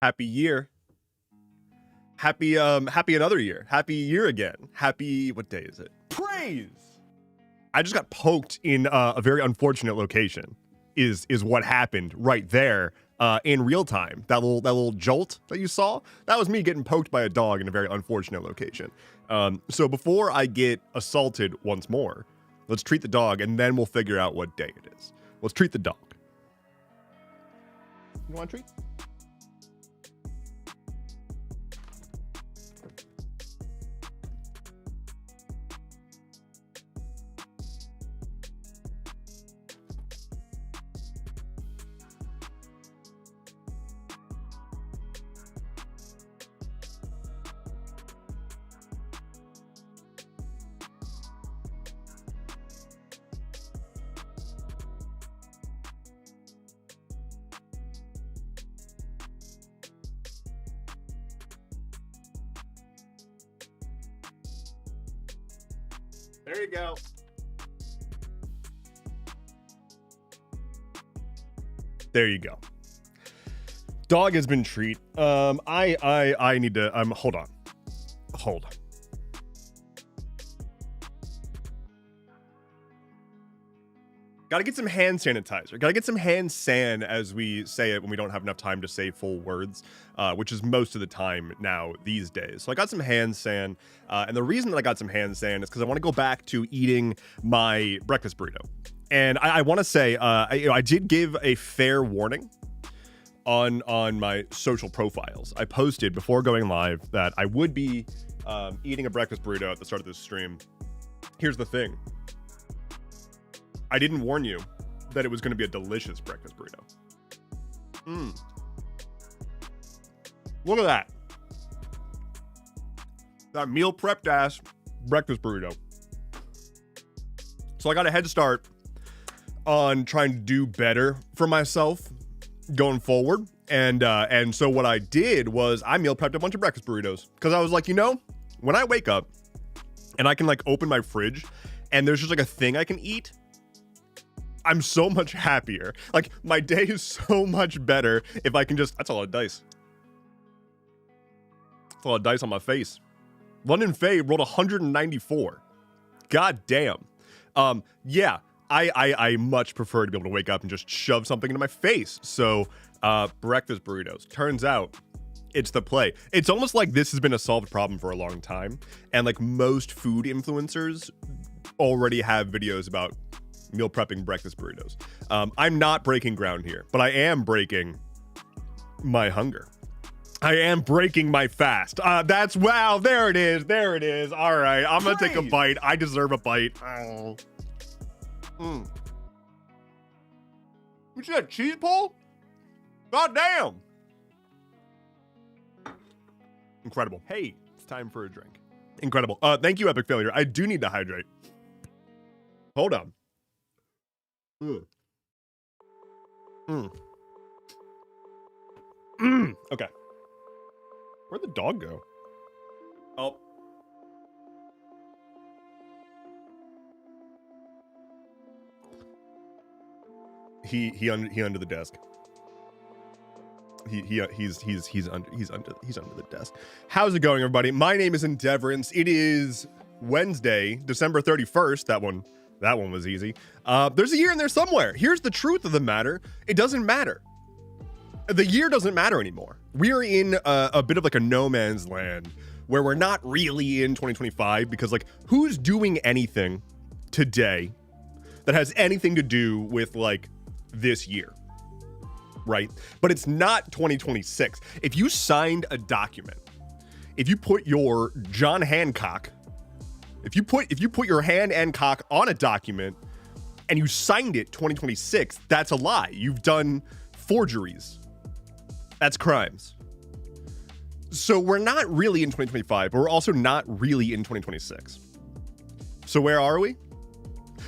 Happy year. Happy another year. Happy year again. Happy, what day is it? Praise! I just got poked in a very unfortunate location is what happened right there in real time. That little jolt that you saw, that was me getting poked by a dog in a very unfortunate location. So before I get assaulted once more, let's treat the dog and then we'll figure out what day it is. Let's treat the dog. You want a treat? There you go. There you go. Dog has been treat. I need to hold on. Hold. Gotta get some hand sanitizer. Gotta get some hand san, as we say it when we don't have enough time to say full words, which is most of the time now these days. So I got some hand san, and the reason that I got some hand san is because I want to go back to eating my breakfast burrito. And I want to say, I did give a fair warning on my social profiles. I posted before going live that I would be eating a breakfast burrito at the start of this stream. Here's the thing. I didn't warn you that it was going to be a delicious breakfast burrito. Look at that. That meal prepped ass breakfast burrito. So I got a head start on trying to do better for myself going forward. And so what I did was I meal prepped a bunch of breakfast burritos because I was like, you know, when I wake up and I can like open my fridge and there's just like a thing I can eat, I'm so much happier. Like, my day is so much better if I can just... That's a lot of dice. That's a lot of dice on my face. London Faye rolled 194. God damn. Yeah, I much prefer to be able to wake up and just shove something into my face. So, breakfast burritos. Turns out, it's the play. It's almost like this has been a solved problem for a long time. And, like, most food influencers already have videos about meal prepping breakfast burritos. I'm not breaking ground here, but I am breaking my hunger. I am breaking my fast. That's, wow, there it is. There it is. All right, I'm gonna take a bite. I deserve a bite. Oh. You see that cheese pull? God damn. Incredible. Hey, it's time for a drink. Incredible. Thank you, Epic Failure. I do need to hydrate. Hold on. Okay. Where'd the dog go? Oh. He under the desk. He's under the desk. How's it going, everybody? My name is Endeavorance. It is Wednesday, December 31st. That one was easy. There's a year in there somewhere. Here's the truth of the matter. It doesn't matter. The year doesn't matter anymore. We are in a bit of like a no man's land where we're not really in 2025 because like who's doing anything today that has anything to do with like this year, right? But it's not 2026. If you signed a document, if you put your John Hancock, if you put your hand and cock on a document and you signed it 2026, that's a lie. You've done forgeries. That's crimes. So we're not really in 2025, but we're also not really in 2026. So where are we?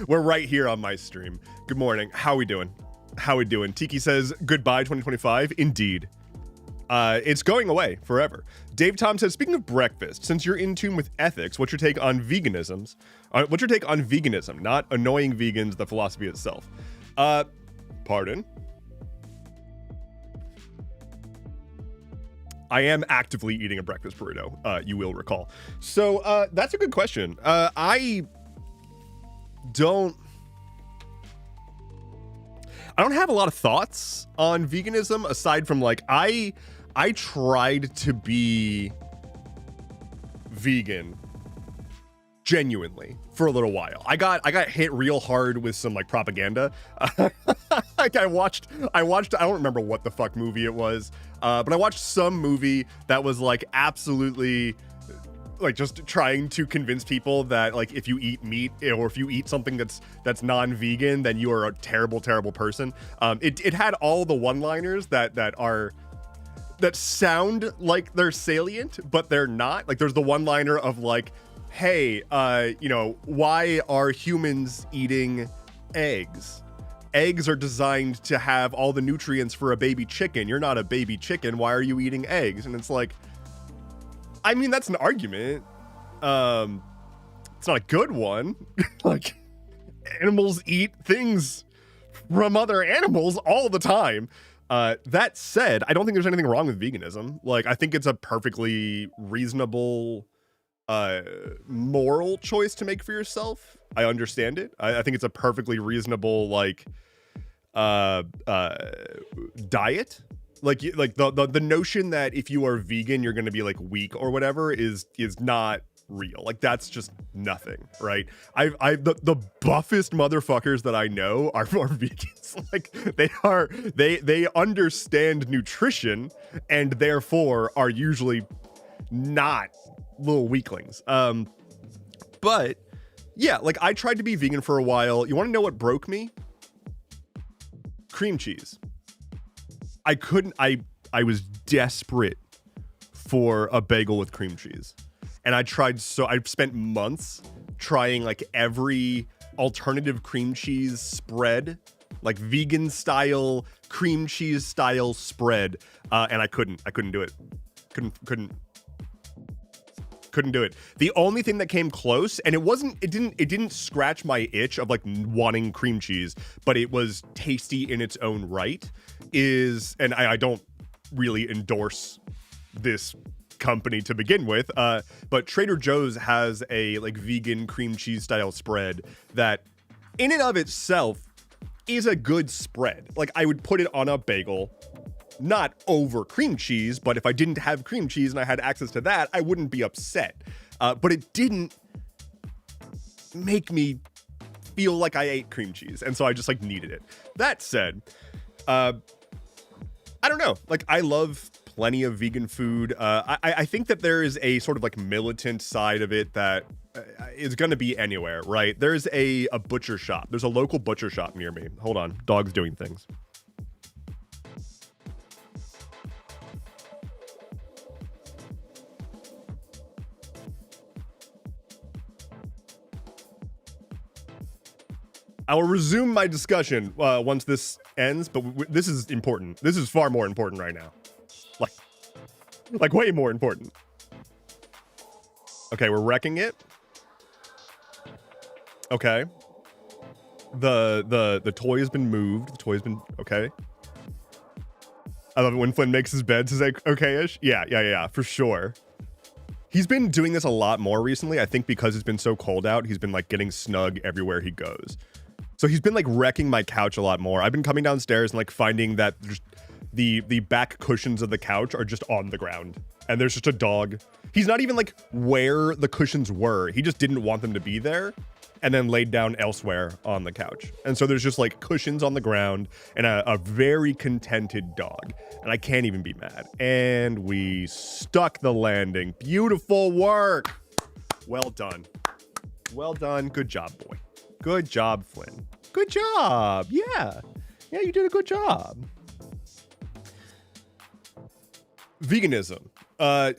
We're right here on my stream. Good morning. How we doing? How we doing? Tiki says goodbye 2025. Indeed. It's going away forever. Dave Tom says, speaking of breakfast, since you're in tune with ethics, what's your take on veganism? What's your take on veganism? Not annoying vegans, the philosophy itself. Pardon? I am actively eating a breakfast burrito, you will recall. So that's a good question. I don't have a lot of thoughts on veganism aside from like I tried to be vegan genuinely for a little while. I got hit real hard with some like propaganda. Like I watched I don't remember what the fuck movie it was, but I watched some movie that was like absolutely like just trying to convince people that like if you eat meat or if you eat something that's non-vegan, then you are a terrible person. It had all the one-liners that sound like they're salient, but they're not. Like there's the one-liner of like, hey, why are humans eating eggs? Eggs are designed to have all the nutrients for a baby chicken. You're not a baby chicken. Why are you eating eggs? And it's like, I mean, that's an argument. It's not a good one. Like, animals eat things from other animals all the time. That said, I don't think there's anything wrong with veganism. Like, I think it's a perfectly reasonable, moral choice to make for yourself. I understand it. I think it's a perfectly reasonable, like, diet. Like the notion that if you are vegan, you're going to be like weak or whatever is not real. Like that's just nothing, right? The buffest motherfuckers that I know are vegans. Like they understand nutrition and therefore are usually not little weaklings. But yeah, like I tried to be vegan for a while. You want to know what broke me? Cream cheese. I couldn't, I was desperate for a bagel with cream cheese. And I spent months trying like every alternative cream cheese spread, like vegan style, cream cheese style spread. And I couldn't do it. Couldn't do it. The only thing that came close, and it didn't scratch my itch of like wanting cream cheese, but it was tasty in its own right, and I don't really endorse this company to begin with, but Trader Joe's has a like vegan cream cheese style spread that in and of itself is a good spread. Like I would put it on a bagel, not over cream cheese, but if I didn't have cream cheese and I had access to that, I wouldn't be upset. But it didn't make me feel like I ate cream cheese, and so I just like needed it. That said, I don't know. Like I love plenty of vegan food. I think that there is a sort of like militant side of it that is going to be anywhere, right? There's a butcher shop. There's a local butcher shop near me. Hold on. Dog's doing things. I will resume my discussion once this ends, but this is important. This is far more important right now. Like way more important. Okay, we're wrecking it. Okay. The toy has been moved. The toy has been okay. I love it when Flynn makes his bed. Is that okay-ish? Yeah, for sure. He's been doing this a lot more recently. I think because it's been so cold out, he's been like getting snug everywhere he goes. So he's been like wrecking my couch a lot more. I've been coming downstairs and like finding that the back cushions of the couch are just on the ground. And there's just a dog. He's not even like where the cushions were. He just didn't want them to be there and then laid down elsewhere on the couch. And so there's just like cushions on the ground and a very contented dog. And I can't even be mad. And we stuck the landing. Beautiful work. Well done. Well done. Good job, boy. Good job, Flynn. Good job. Yeah, you did a good job. Veganism.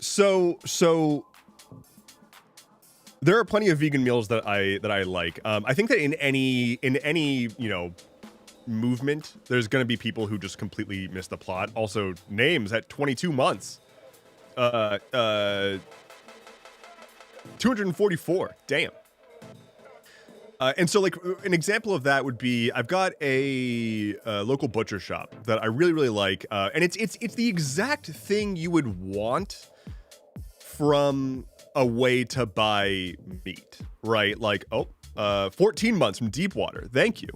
So there are plenty of vegan meals that I like. I think that in any movement, there's going to be people who just completely miss the plot. Also, names at 22 months. 244. Damn. And so, like, an example of that would be I've got a local butcher shop that I really, really like, and it's the exact thing you would want from a way to buy meat, right? Like, 14 months from Deepwater, thank you.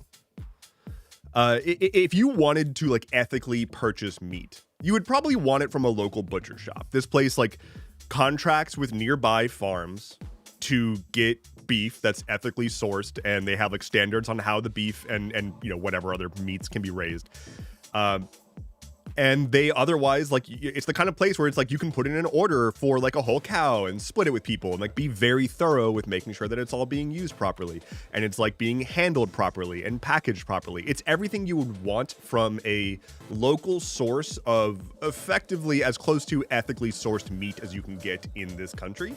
If you wanted to like ethically purchase meat, you would probably want it from a local butcher shop. This place like contracts with nearby farms to get beef that's ethically sourced, and they have like standards on how the beef and you know whatever other meats can be raised. And they otherwise like it's the kind of place where it's like you can put in an order for like a whole cow and split it with people and like be very thorough with making sure that it's all being used properly and it's like being handled properly and packaged properly. It's everything you would want from a local source of effectively as close to ethically sourced meat as you can get in this country,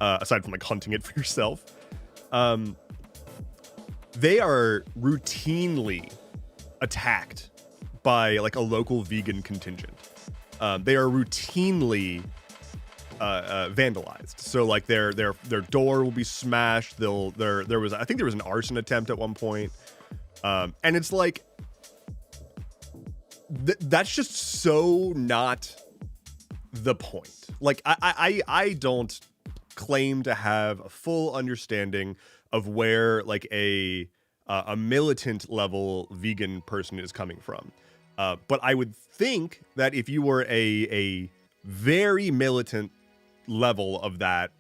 aside from like hunting it for yourself. They are routinely attacked by like a local vegan contingent. They are routinely vandalized. So like their door will be smashed. There was I think there was an arson attempt at one point, and it's like that's just so not the point. Like I don't claim to have a full understanding of where like a militant level vegan person is coming from. But I would think that if you were a very militant level of that,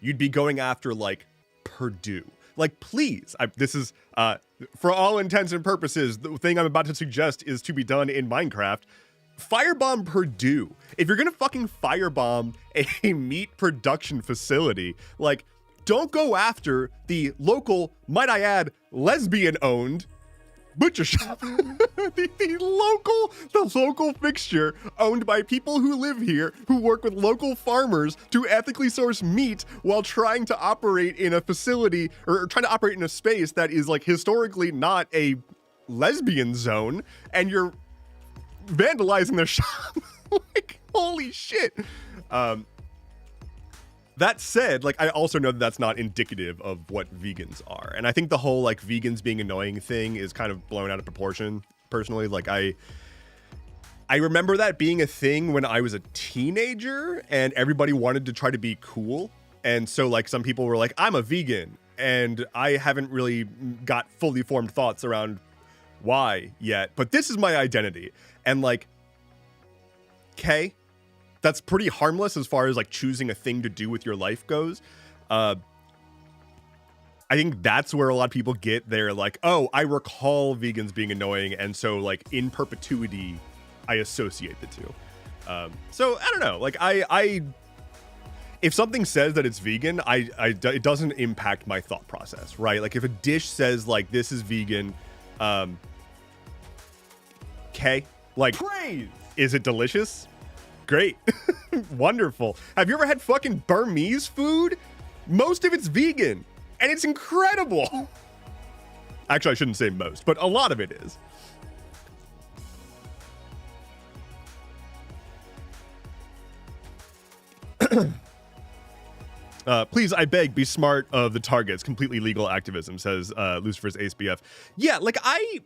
you'd be going after like Purdue. Like, please, this is, for all intents and purposes, the thing I'm about to suggest is to be done in Minecraft. Firebomb Purdue. If you're gonna fucking firebomb a meat production facility, like, don't go after the local, might I add, lesbian-owned butcher shop. the local fixture owned by people who live here, who work with local farmers to ethically source meat while trying to operate in a facility or trying to operate in a space that is like historically not a lesbian zone, and you're vandalizing their shop. Like, holy shit. That said, like, I also know that that's not indicative of what vegans are. And I think the whole, like, vegans being annoying thing is kind of blown out of proportion, personally. Like, I remember that being a thing when I was a teenager and everybody wanted to try to be cool. And so, like, some people were like, I'm a vegan. And I haven't really got fully formed thoughts around why yet. But this is my identity. And, like, okay. That's pretty harmless as far as like choosing a thing to do with your life goes. I think that's where a lot of people get their like, oh, I recall vegans being annoying, and so like in perpetuity, I associate the two. So I don't know. Like I if something says that it's vegan, it doesn't impact my thought process, right? Like if a dish says like this is vegan, okay, like Praise. Is it delicious? Great. Wonderful. Have you ever had fucking Burmese food? Most of it's vegan, and it's incredible. Actually, I shouldn't say most, but a lot of it is. Please, I beg, be smart of the targets. Completely legal activism, says Lucifer's AceBF. Yeah, like I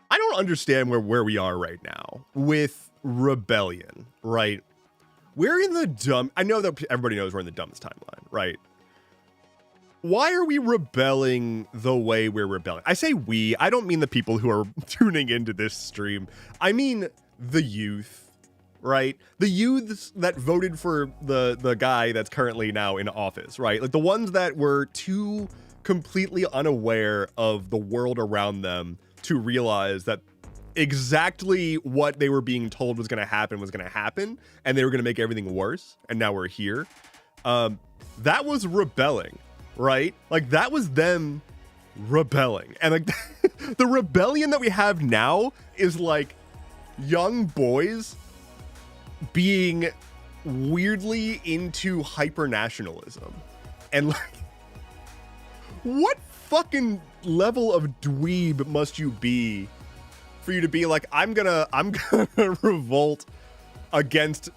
don't understand where we are right now with rebellion, right? We're in the dumb. I know that everybody knows we're in the dumbest timeline, right? Why are we rebelling the way we're rebelling? I say we. I don't mean the people who are tuning into this stream. I mean the youth, right? The youths that voted for the guy that's currently now in office, right? Like the ones that were too completely unaware of the world around them to realize that exactly what they were being told was going to happen, and they were going to make everything worse, and now we're here. That was rebelling, right? Like that was them rebelling. And like the rebellion that we have now is like young boys being weirdly into hyper-nationalism. And like, what fucking level of dweeb must you be for you to be like, I'm gonna revolt against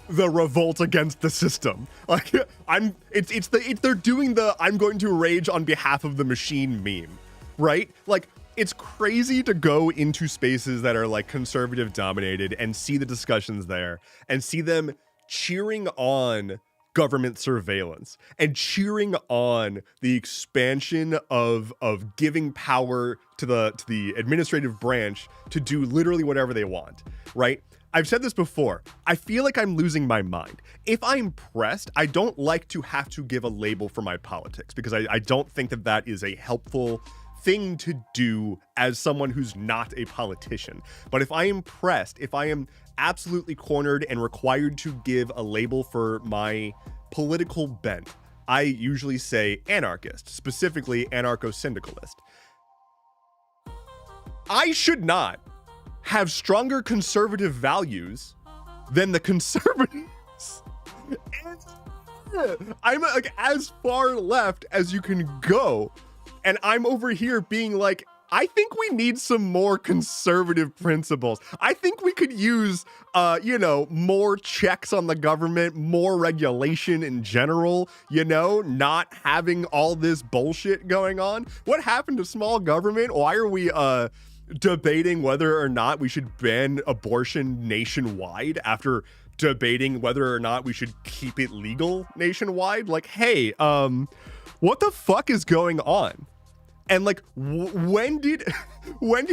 the revolt against the system. Like they're doing the I'm going to rage on behalf of the machine meme, right? Like it's crazy to go into spaces that are like conservative dominated and see the discussions there and see them cheering on government surveillance and cheering on the expansion of giving power to the administrative branch to do literally whatever they want, right? I've said this before. I feel like I'm losing my mind. If I'm pressed, I don't like to have to give a label for my politics because I don't think that that is a helpful thing to do as someone who's not a politician. But if I am pressed, if I am absolutely cornered and required to give a label for my political bent, I usually say anarchist, specifically anarcho-syndicalist. I should not have stronger conservative values than the conservatives. I'm like as far left as you can go. And I'm over here being like, I think we need some more conservative principles. I think we could use, more checks on the government, more regulation in general, not having all this bullshit going on. What happened to small government? Why are we debating whether or not we should ban abortion nationwide after debating whether or not we should keep it legal nationwide? Like, hey, what the fuck is going on? And like, when did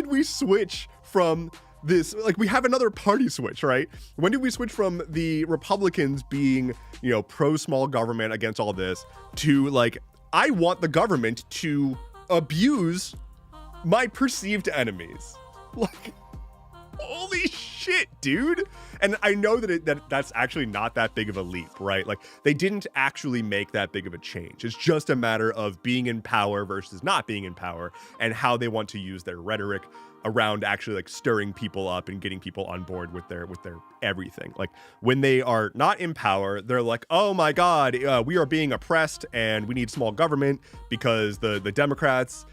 we switch from this? Like, we have another party switch, right? When did we switch from the Republicans being, pro small government against all this to like, I want the government to abuse my perceived enemies? Like, holy shit, dude. And I know that that's actually not that big of a leap, right? Like, they didn't actually make that big of a change. It's just a matter of being in power versus not being in power and how they want to use their rhetoric around actually like stirring people up and getting people on board with their everything. Like, when they are not in power, they're like, oh my God, we are being oppressed and we need small government because the Democrats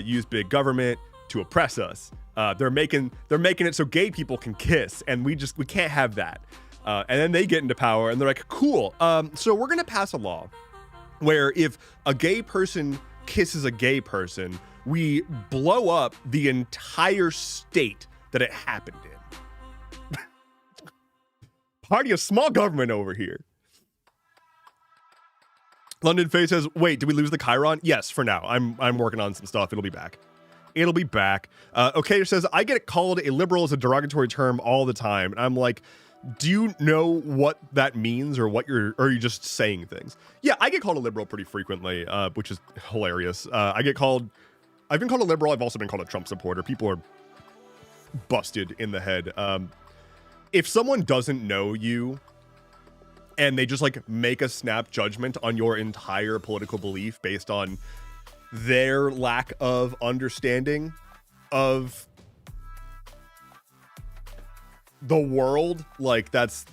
use big government to oppress us. They're making it so gay people can kiss, and we can't have that. And then they get into power, and they're like, cool. So we're gonna pass a law where if a gay person kisses a gay person, we blow up the entire state that it happened in. Party of small government over here. London Face says, wait, did we lose the Chiron? Yes, for now. I'm working on some stuff. It'll be back. It'll be back. Okator says, I get called a liberal as a derogatory term all the time. And I'm like, do you know what that means or or are you just saying things? Yeah, I get called a liberal pretty frequently, which is hilarious. I've been called a liberal. I've also been called a Trump supporter. People are busted in the head. If someone doesn't know you and they just like make a snap judgment on your entire political belief based on their lack of understanding of the world, like, that's,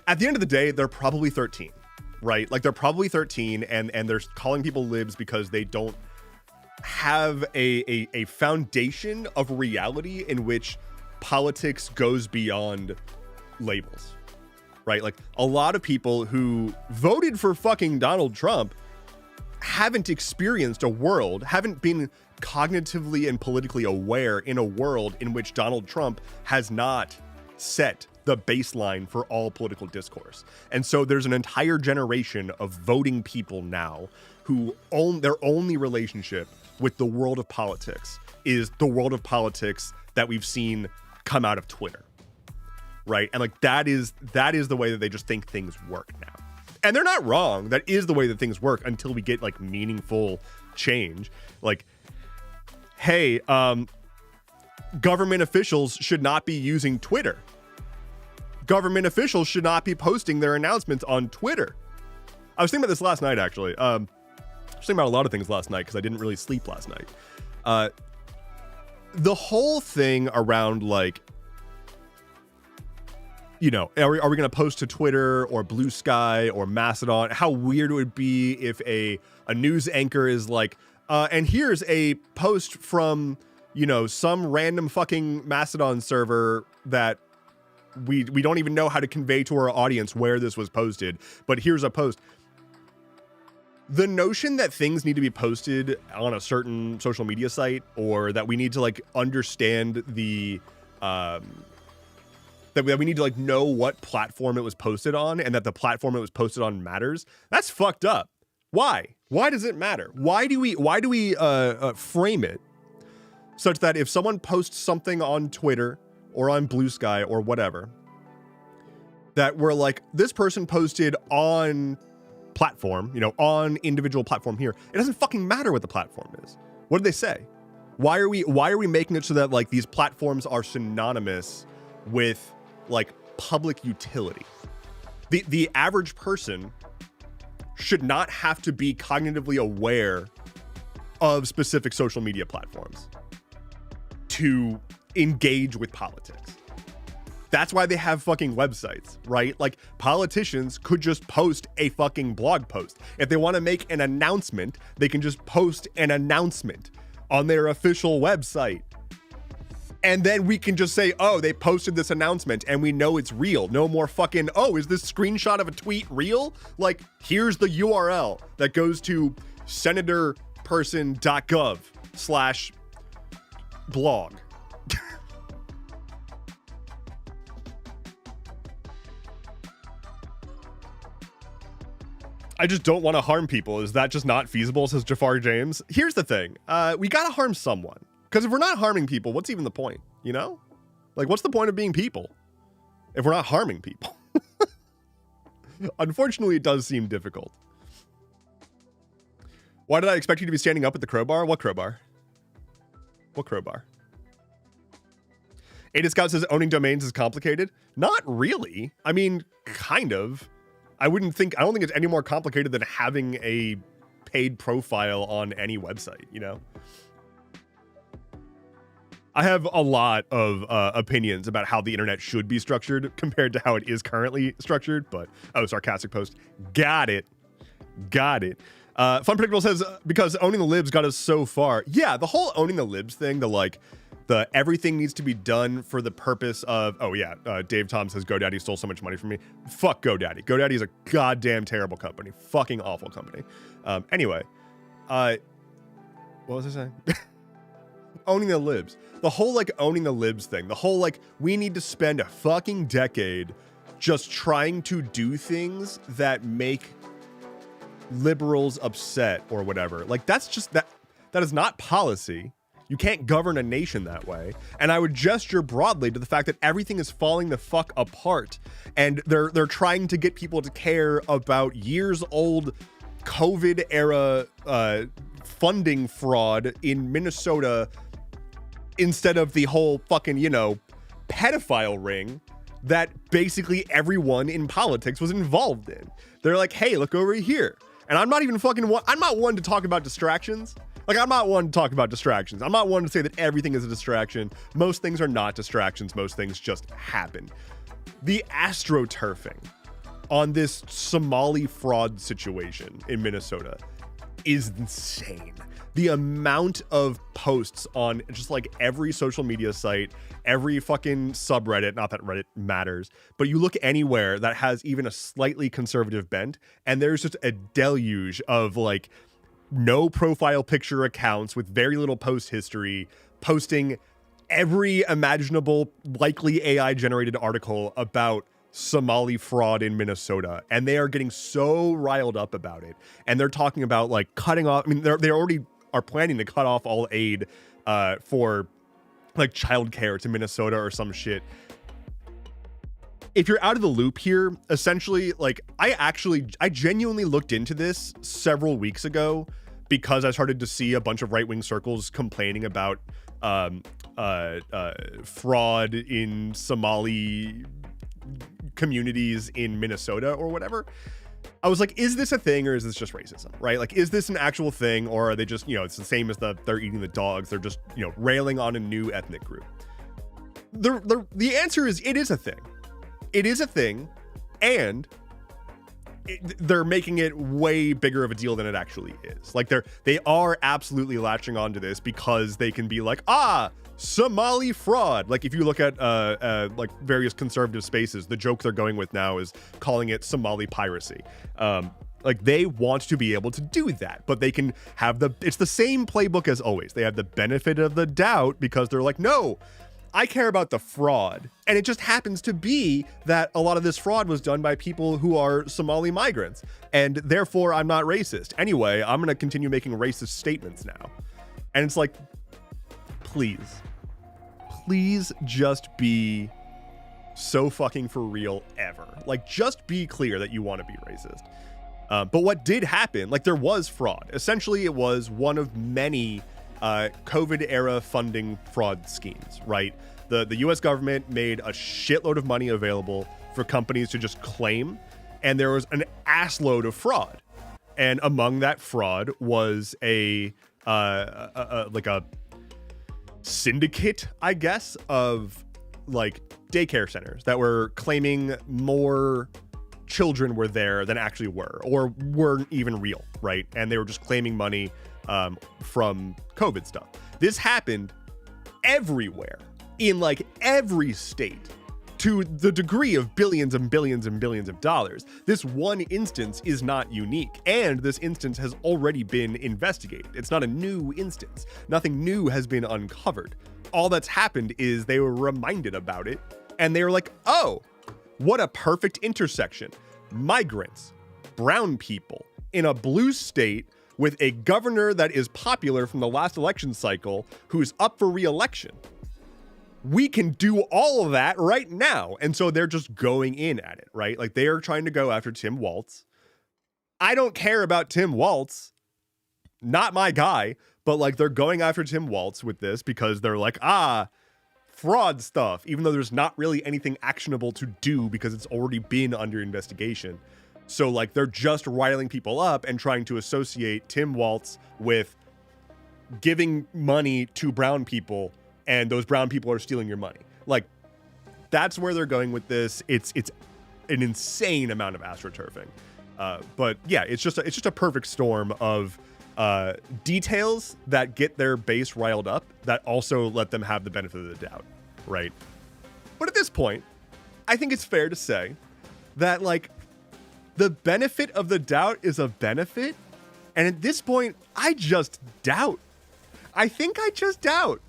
at the end of the day, they're probably 13, right? Like, they're probably 13 and they're calling people libs because they don't have a foundation of reality in which politics goes beyond labels, right? Like, a lot of people who voted for fucking Donald Trump haven't experienced a world, haven't been cognitively and politically aware in a world in which Donald Trump has not set the baseline for all political discourse. And so there's an entire generation of voting people now who their only relationship with the world of politics is the world of politics that we've seen come out of Twitter, right? And like, that is the way that they just think things work now. And they're not wrong. That is the way that things work until we get like meaningful change. Like, hey, government officials should not be using Twitter. Government officials should not be posting their announcements on Twitter. I was thinking about this last night, actually. I was thinking about a lot of things last night because I didn't really sleep last night. The whole thing around like, are we going to post to Twitter or Blue Sky or Mastodon? How weird it would be if a news anchor is like, and here's a post from, some random fucking Mastodon server that we don't even know how to convey to our audience where this was posted, but here's a post. The notion that things need to be posted on a certain social media site, or that we need to like understand the that we need to like know what platform it was posted on, and that the platform it was posted on matters, that's fucked up. Why does it matter? Why do we frame it such that if someone posts something on Twitter or on Blue Sky or whatever, that we're like, this person posted on platform, on individual platform here, it doesn't fucking matter what the platform is. What did they say? Why are we making it so that like these platforms are synonymous with like public utility? The average person should not have to be cognitively aware of specific social media platforms to engage with politics. That's why they have fucking websites, right? Like, politicians could just post a fucking blog post. If they want to make an announcement, they can just post an announcement on their official website. And then we can just say, oh, they posted this announcement and we know it's real. No more fucking, oh, is this screenshot of a tweet real? Like, here's the URL that goes to senatorperson.gov/blog. I just don't want to harm people. Is that just not feasible, says Jafar James? Here's the thing. We got to harm someone. Because if we're not harming people, what's even the point? Like, what's the point of being people if we're not harming people? Unfortunately, it does seem difficult. Why did I expect you to be standing up at the crowbar? What crowbar? What crowbar? Ada Scout says owning domains is complicated. Not really. I mean, kind of. I don't think it's any more complicated than having a paid profile on any website, I have a lot of opinions about how the internet should be structured compared to how it is currently structured, but, sarcastic post. Got it. Fun Predictable says, because owning the libs got us so far. Yeah, the whole owning the libs thing, the everything needs to be done for the purpose of, Dave Tom says GoDaddy stole so much money from me. Fuck GoDaddy. GoDaddy is a goddamn terrible company. Fucking awful company. Anyway, what was I saying? Owning the libs. The whole owning the libs thing. The whole we need to spend a fucking decade just trying to do things that make liberals upset or whatever. That's just that is not policy. You can't govern a nation that way. And I would gesture broadly to the fact that everything is falling the fuck apart. And they're trying to get people to care about years old COVID era funding fraud in Minnesota instead of the whole fucking, pedophile ring that basically everyone in politics was involved in. They're like, hey, look over here. And I'm not even I'm not one to talk about distractions. I'm not one to talk about distractions. I'm not one to say that everything is a distraction. Most things are not distractions. Most things just happen. The astroturfing on this Somali fraud situation in Minnesota is insane. The amount of posts on just every social media site, every fucking subreddit, not that Reddit matters, but you look anywhere that has even a slightly conservative bent, and there's just a deluge of no profile picture accounts with very little post history, posting every imaginable likely AI generated article about Somali fraud in Minnesota. And they are getting so riled up about it. And they're talking about cutting off. I mean, they already are planning to cut off all aid for childcare to Minnesota or some shit. If you're out of the loop here, essentially, I genuinely looked into this several weeks ago because I started to see a bunch of right-wing circles complaining about fraud in Somali communities in Minnesota or whatever. I was like, is this a thing or is this just racism, right? Is this an actual thing, or are they just, it's the same as they're eating the dogs. They're just, railing on a new ethnic group. The answer is it is a thing. It is a thing, and they're making it way bigger of a deal than it actually is. They are absolutely latching onto this because they can be like, Somali fraud. Like if you look at like various conservative spaces, the joke they're going with now is calling it Somali piracy. Like they want to be able to do that, but they can have it's the same playbook as always. They have the benefit of the doubt because they're like, no, I care about the fraud. And it just happens to be that a lot of this fraud was done by people who are Somali migrants. And therefore I'm not racist. Anyway, I'm going to continue making racist statements now. And it's like, please just be so fucking for real ever. Like, just be clear that you want to be racist. But what did happen, like there was fraud. Essentially, it was one of many COVID era funding fraud schemes, right? The US government made a shitload of money available for companies to just claim, and there was an assload of fraud. And among that fraud was like a syndicate, I guess, of like daycare centers that were claiming more children were there than actually were, or weren't even real, right? And they were just claiming money from COVID stuff. This happened everywhere, in like every state, to the degree of billions and billions and billions of dollars. This one instance is not unique, and this instance has already been investigated. It's not a new instance. Nothing new has been uncovered. All that's happened is they were reminded about it, and they were like, oh, what a perfect intersection. Migrants, brown people, in a blue state with a governor that is popular from the last election cycle who's up for re-election. We can do all of that right now. And so they're just going in at it, right? Like they are trying to go after Tim Walz. I don't care about Tim Walz. Not my guy. But like they're going after Tim Walz with this because they're like, fraud stuff, even though there's not really anything actionable to do because it's already been under investigation. So like they're just riling people up and trying to associate Tim Walz with giving money to brown people, and those brown people are stealing your money. Like that's where they're going with this. It's an insane amount of astroturfing. But yeah, it's just a perfect storm of details that get their base riled up that also let them have the benefit of the doubt, right? But at this point, I think it's fair to say that like the benefit of the doubt is a benefit, and at this point, I just doubt. I think I just doubt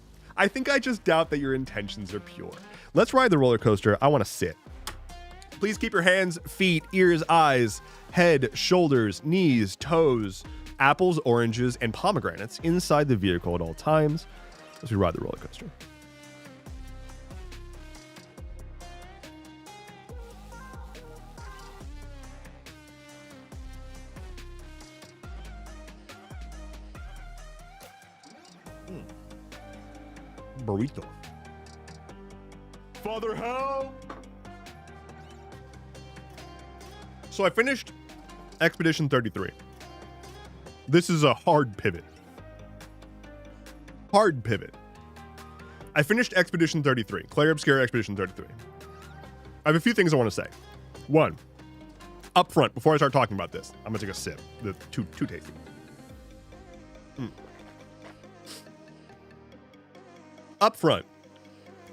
that your intentions are pure. Let's ride the roller coaster. I want to sit. Please keep your hands, feet, ears, eyes, head, shoulders, knees, toes, apples, oranges, and pomegranates inside the vehicle at all times as we ride the roller coaster. Burrito. Father, help! So I finished Expedition 33. This is a hard pivot. I finished Expedition 33, Clair Obscur Expedition 33. I have a few things I want to say. One, up front, before I start talking about this, I'm gonna take a sip. The too tasty. Up front,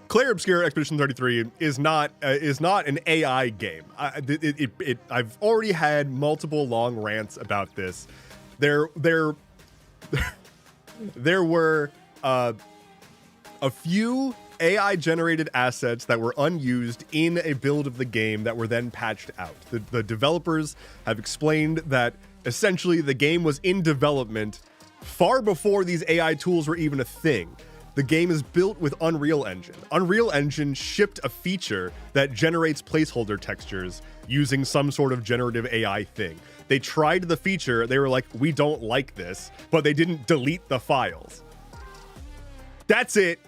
Clair Obscur Expedition 33 is not an AI game. I've already had multiple long rants about this. There were a few AI generated assets that were unused in a build of the game that were then patched out. The developers have explained that essentially the game was in development far before these AI tools were even a thing. The game is built with Unreal Engine. Unreal Engine shipped a feature that generates placeholder textures using some sort of generative AI thing. They tried the feature, they were like, we don't like this, but they didn't delete the files. That's it.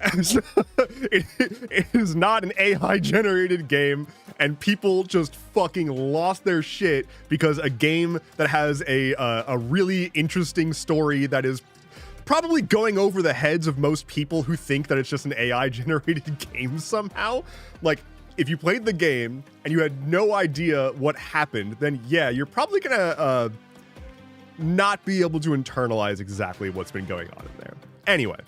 It is not an AI generated game, and people just fucking lost their shit because a game that has a really interesting story that is probably going over the heads of most people who think that it's just an AI generated game somehow. Like, if you played the game and you had no idea what happened, then yeah, you're probably gonna not be able to internalize exactly what's been going on in there. Anyway,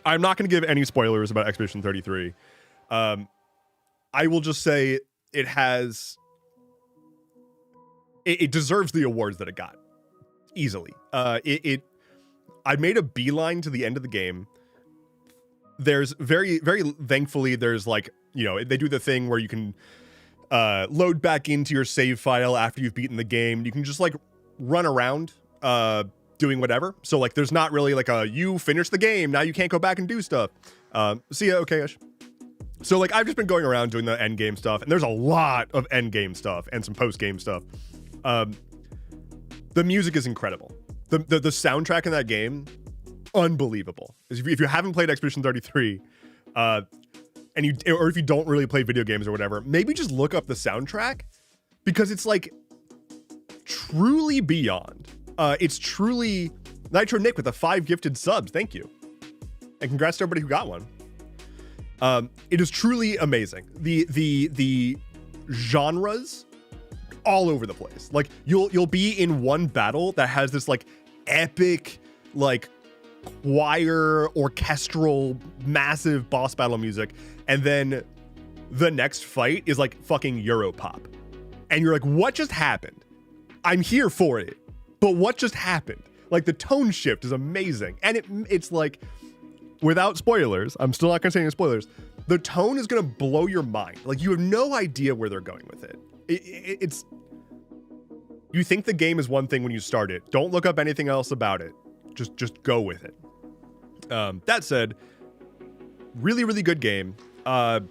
I'm not going to give any spoilers about Expedition 33. I will just say it has... It deserves the awards that it got. Easily. I made a beeline to the end of the game. There's very, very thankfully, there's like, you know, they do the thing where you can load back into your save file after you've beaten the game. You can just like run around doing whatever. So like there's not really like a you finish the game, now you can't go back and do stuff. See ya, okay-ish. So like I've just been going around doing the end game stuff, and there's a lot of end game stuff and some post game stuff. The music is incredible. The soundtrack in that game, unbelievable. If you haven't played Expedition 33, or if you don't really play video games or whatever, maybe just look up the soundtrack, because it's like truly beyond. It's truly Nitro Nick with the 5 gifted subs. Thank you, and congrats to everybody who got one. It is truly amazing. The genres all over the place. Like you'll be in one battle that has this like epic like choir orchestral massive boss battle music, and then the next fight is like fucking Europop, and you're like, what just happened? I'm here for it, but what just happened? Like the tone shift is amazing, and it's like, without spoilers, I'm still not gonna say any spoilers, the tone is gonna blow your mind. Like you have no idea where they're going with it. It's you think the game is one thing when you start it. Don't look up anything else about it. Just go with it. That said, really, really good game. The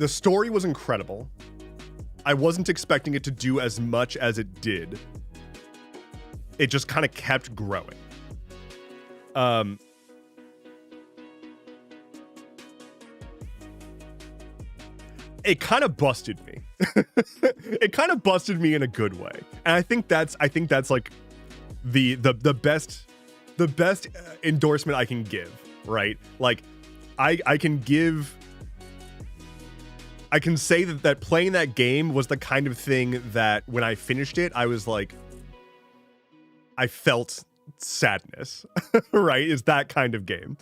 story was incredible. I wasn't expecting it to do as much as it did. It just kind of kept growing. It kind of busted me. It kind of busted me in a good way, and I think that's like the best endorsement I can give, right? Like I can say that playing that game was the kind of thing that when I finished it, I was like, I felt sadness, right? Is that kind of game.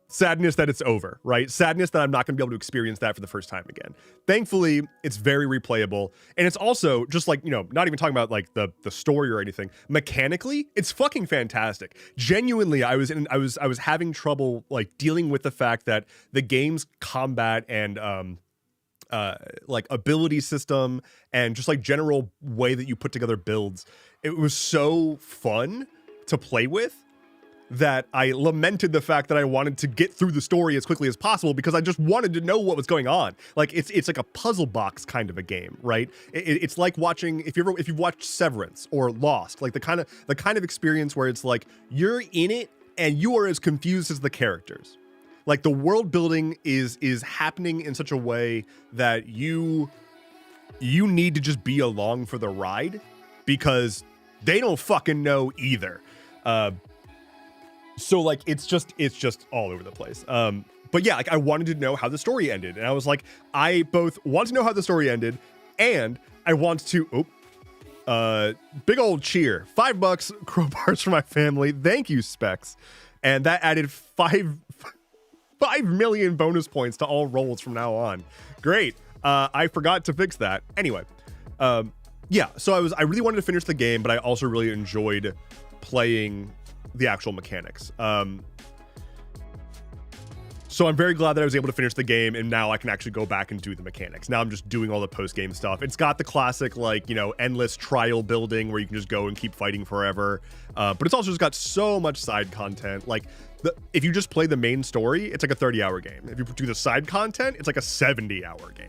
Sadness that it's over, right? Sadness that I'm not going to be able to experience that for the first time again. Thankfully, it's very replayable. And it's also just like, you know, not even talking about like the story or anything. Mechanically, it's fucking fantastic. Genuinely, I was having trouble like dealing with the fact that the game's combat and like ability system and just like general way that you put together builds, it was so fun to play with that I lamented the fact that I wanted to get through the story as quickly as possible, because I just wanted to know what was going on. Like it's like a puzzle box kind of a game, right? It's like watching, if you've watched Severance or Lost, like the kind of experience where it's like you're in it and you are as confused as the characters. Like the world building is happening in such a way that you need to just be along for the ride, because they don't fucking know either. So like it's just all over the place. But yeah, like I wanted to know how the story ended, and I was like, I both want to know how the story ended, and I want to big old cheer. $5 crowbars for my family. Thank you, Specs. And that added 5 million bonus points to all rolls from now on. Great. I forgot to fix that. Anyway, yeah, so I really wanted to finish the game, but I also really enjoyed playing the actual mechanics. So I'm very glad that I was able to finish the game, and now I can actually go back and do the mechanics. Now I'm just doing all the post-game stuff. It's got the classic, like, you know, endless trial building where you can just go and keep fighting forever. But it's also just got so much side content. Like, if you just play the main story, it's like a 30-hour game. If you do the side content, it's like a 70-hour game.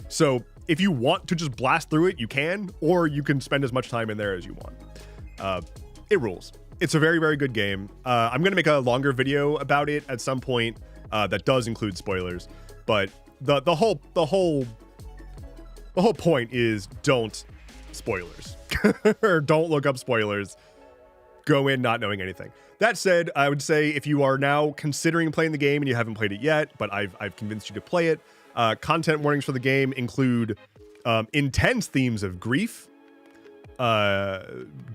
So if you want to just blast through it, you can, or you can spend as much time in there as you want. It rules. It's a very, very good game. I'm going to make a longer video about it at some point that does include spoilers, but the whole point is don't spoilers or don't look up spoilers. Go in not knowing anything. That said, I would say if you are now considering playing the game and you haven't played it yet, but I've convinced you to play it, content warnings for the game include intense themes of grief,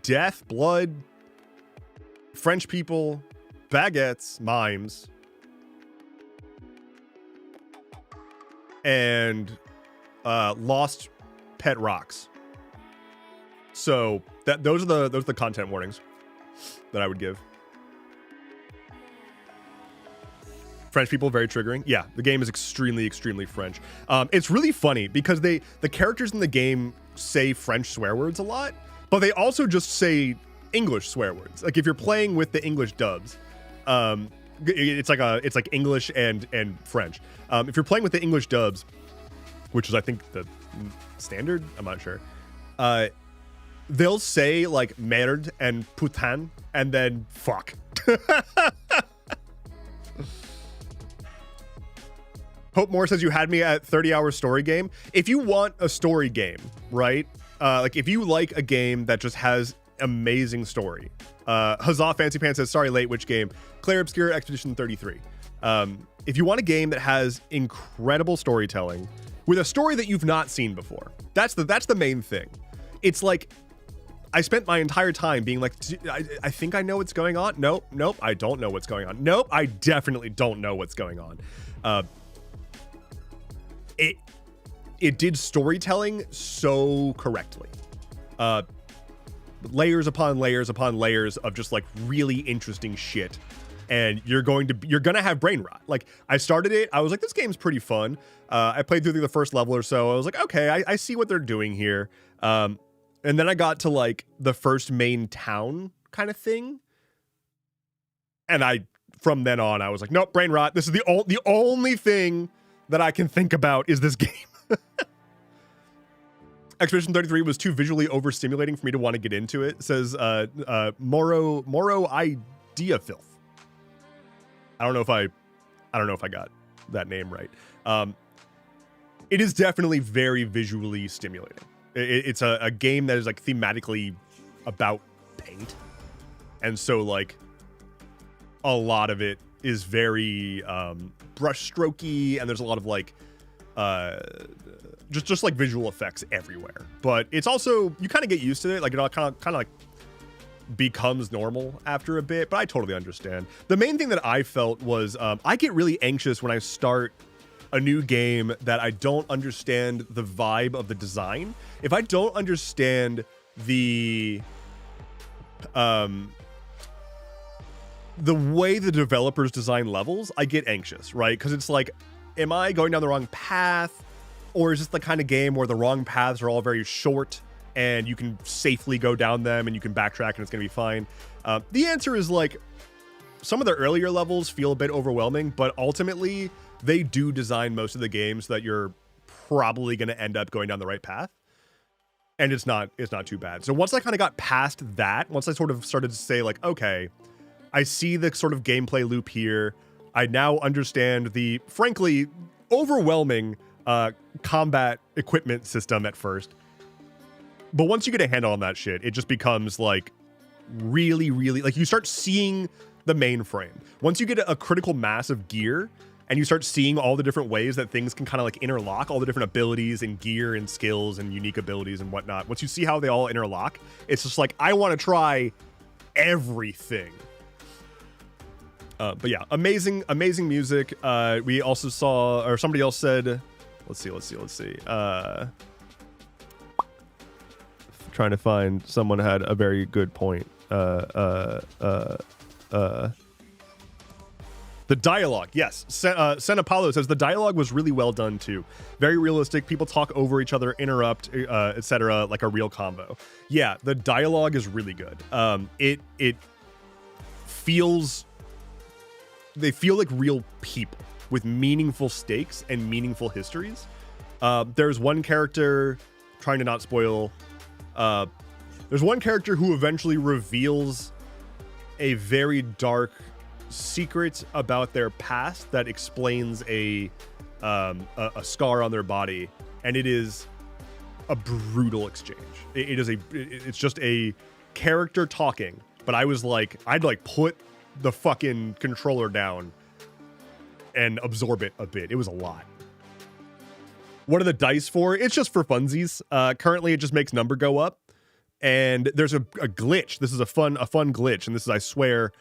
death, blood, French people, baguettes, mimes, and lost pet rocks. So those are the content warnings that I would give. French people, very triggering. Yeah, the game is extremely, extremely French. It's really funny because the characters in the game say French swear words a lot, but they also just say English swear words. Like if you're playing with the English dubs, it's like English and French. If you're playing with the English dubs, which is I think the standard, I'm not sure. They'll say like merde and putain and then fuck. Hope Moore says you had me at 30-hour story game. If you want a story game, right? Like if you like a game that just has amazing story. Huzzah Fancy Pants says, sorry, late, which game? Claire Obscure Expedition 33. If you want a game that has incredible storytelling with a story that you've not seen before, that's the main thing. It's like, I spent my entire time being like, I think I know what's going on. Nope, I don't know what's going on. Nope, I definitely don't know what's going on. It did storytelling so correctly. Layers upon layers upon layers of just like really interesting shit. And you're gonna have brain rot. Like I started it, I was like, this game's pretty fun. I played through the first level or so. I was like, okay, I see what they're doing here. And then I got to like the first main town kind of thing. And from then on, I was like, nope, brain rot. This is the only thing that I can think about is this game. Expedition 33 was too visually overstimulating for me to want to get into it, says Moro Idea Filth. I don't know if I got that name right. It is definitely very visually stimulating. It's a game that is like thematically about paint. And so like a lot of it is very brushstrokey, and there's a lot of like just like visual effects everywhere. But it's also, you kind of get used to it, like it all kind of like becomes normal after a bit. But I totally understand. The main thing that I felt was I get really anxious when I start a new game that I don't understand the vibe of the design. If I don't understand the way the developers design levels, I get anxious, right? Because it's like, am I going down the wrong path? Or is this the kind of game where the wrong paths are all very short and you can safely go down them and you can backtrack and it's going to be fine? The answer is like, some of the earlier levels feel a bit overwhelming, but ultimately they do design most of the games so that you're probably going to end up going down the right path. And it's not too bad. So once I kind of got past that, once I sort of started to say like, okay, I see the sort of gameplay loop here. I now understand the, frankly, overwhelming combat equipment system at first. But once you get a handle on that shit, it just becomes like really, really, like you start seeing the mainframe. Once you get a critical mass of gear and you start seeing all the different ways that things can kind of like interlock, all the different abilities and gear and skills and unique abilities and whatnot. Once you see how they all interlock, it's just like, I want to try everything. But yeah, amazing music. We also saw, or somebody else said, let's see. Trying to find, someone had a very good point. The dialogue, yes. Sen Apollo says the dialogue was really well done too. Very realistic. People talk over each other, interrupt, etc. Like a real combo. Yeah, the dialogue is really good. It feels, they feel like real people with meaningful stakes and meaningful histories. There's one character, trying to not spoil, there's one character who eventually reveals a very dark secret about their past that explains a scar on their body, and it is a brutal exchange. It's just a character talking, but I was like, I'd like put the fucking controller down and absorb it a bit. It was a lot. What are the dice for? It's just for funsies. Currently it just makes number go up, and there's a glitch. This is a fun glitch, and this is, I swear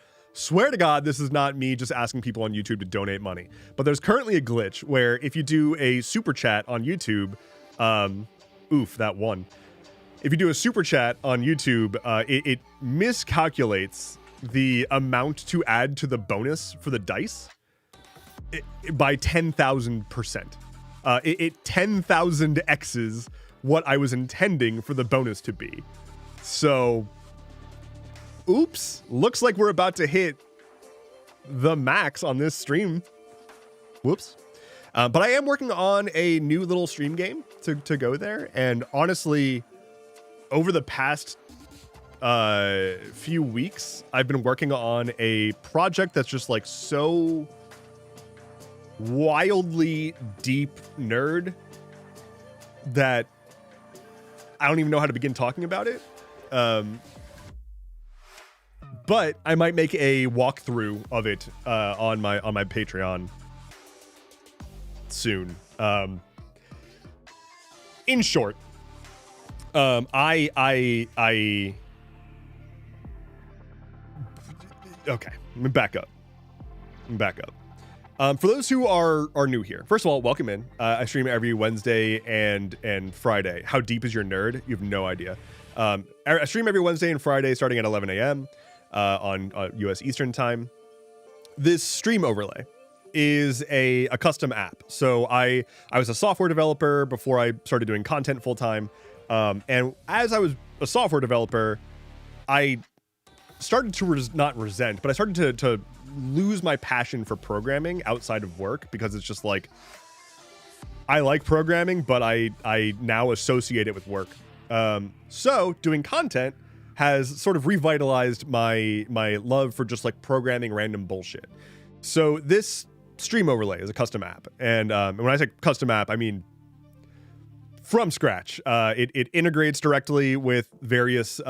to God, this is not me just asking people on YouTube to donate money. But there's currently a glitch where if you do a super chat on YouTube, oof, that one. If you do a super chat on YouTube, it miscalculates the amount to add to the bonus for the dice by 10,000%. It 10,000 X's what I was intending for the bonus to be. So, oops, looks like we're about to hit the max on this stream. Whoops. But I am working on a new little stream game to go there. And honestly, over the past few weeks, I've been working on a project that's just like so wildly deep nerd that I don't even know how to begin talking about it. But I might make a walkthrough of it on my Patreon soon. In short, okay, let me back up. For those who are new here, first of all, welcome in. I stream every Wednesday and Friday. How deep is your nerd? You have no idea. I stream every Wednesday and Friday starting at 11 a.m. On US Eastern time. This stream overlay is a custom app. So I was a software developer before I started doing content full time. And as I was a software developer, I started to not resent, but I started to lose my passion for programming outside of work, because it's just like, I like programming, but I now associate it with work. So doing content has sort of revitalized my love for just like programming random bullshit. So this stream overlay is a custom app. And when I say custom app, I mean from scratch. It integrates directly with various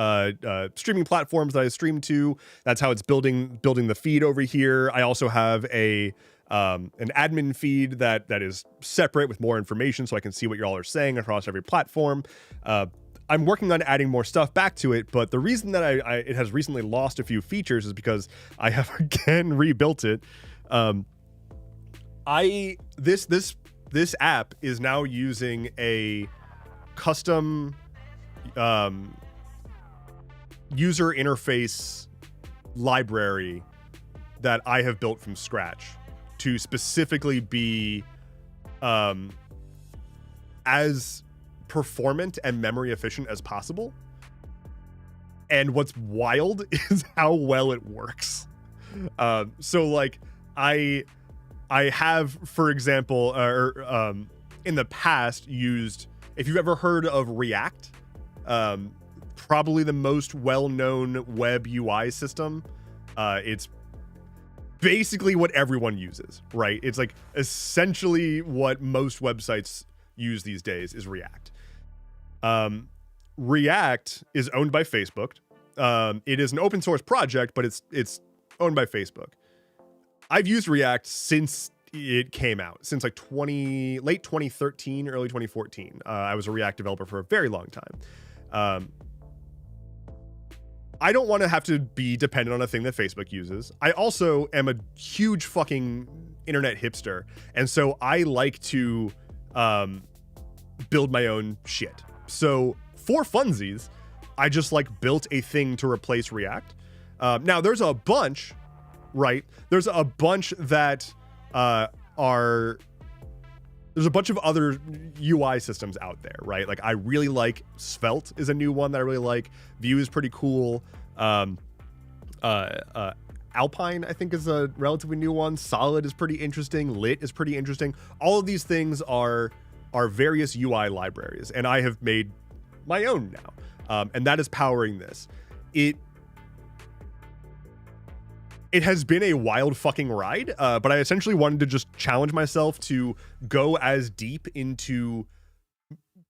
streaming platforms that I stream to. That's how it's building the feed over here. I also have an admin feed that is separate with more information, so I can see what y'all are saying across every platform. I'm working on adding more stuff back to it, but the reason that it has recently lost a few features is because I have again rebuilt it. This app is now using a custom user interface library that I have built from scratch to specifically be as performant and memory efficient as possible. And what's wild is how well it works. So like I have, for example, in the past used, if you've ever heard of React, probably the most well-known web UI system. It's basically what everyone uses, right? It's like essentially what most websites use these days is React. React is owned by Facebook. It is an open source project, but it's owned by Facebook. I've used React since it came out, since like late 2013, early 2014. I was a React developer for a very long time. I don't want to have to be dependent on a thing that Facebook uses. I also am a huge fucking internet hipster, and so I like to build my own shit. So for funsies, I just like built a thing to replace React. Now there's a bunch, right? There's a bunch that there's a bunch of other UI systems out there, right? Like I really like Svelte is a new one that I really like. Vue is pretty cool. Alpine, I think, is a relatively new one. Solid is pretty interesting. Lit is pretty interesting. All of these things are various UI libraries, and I have made my own now. And that is powering this. It has been a wild fucking ride, but I essentially wanted to just challenge myself to go as deep into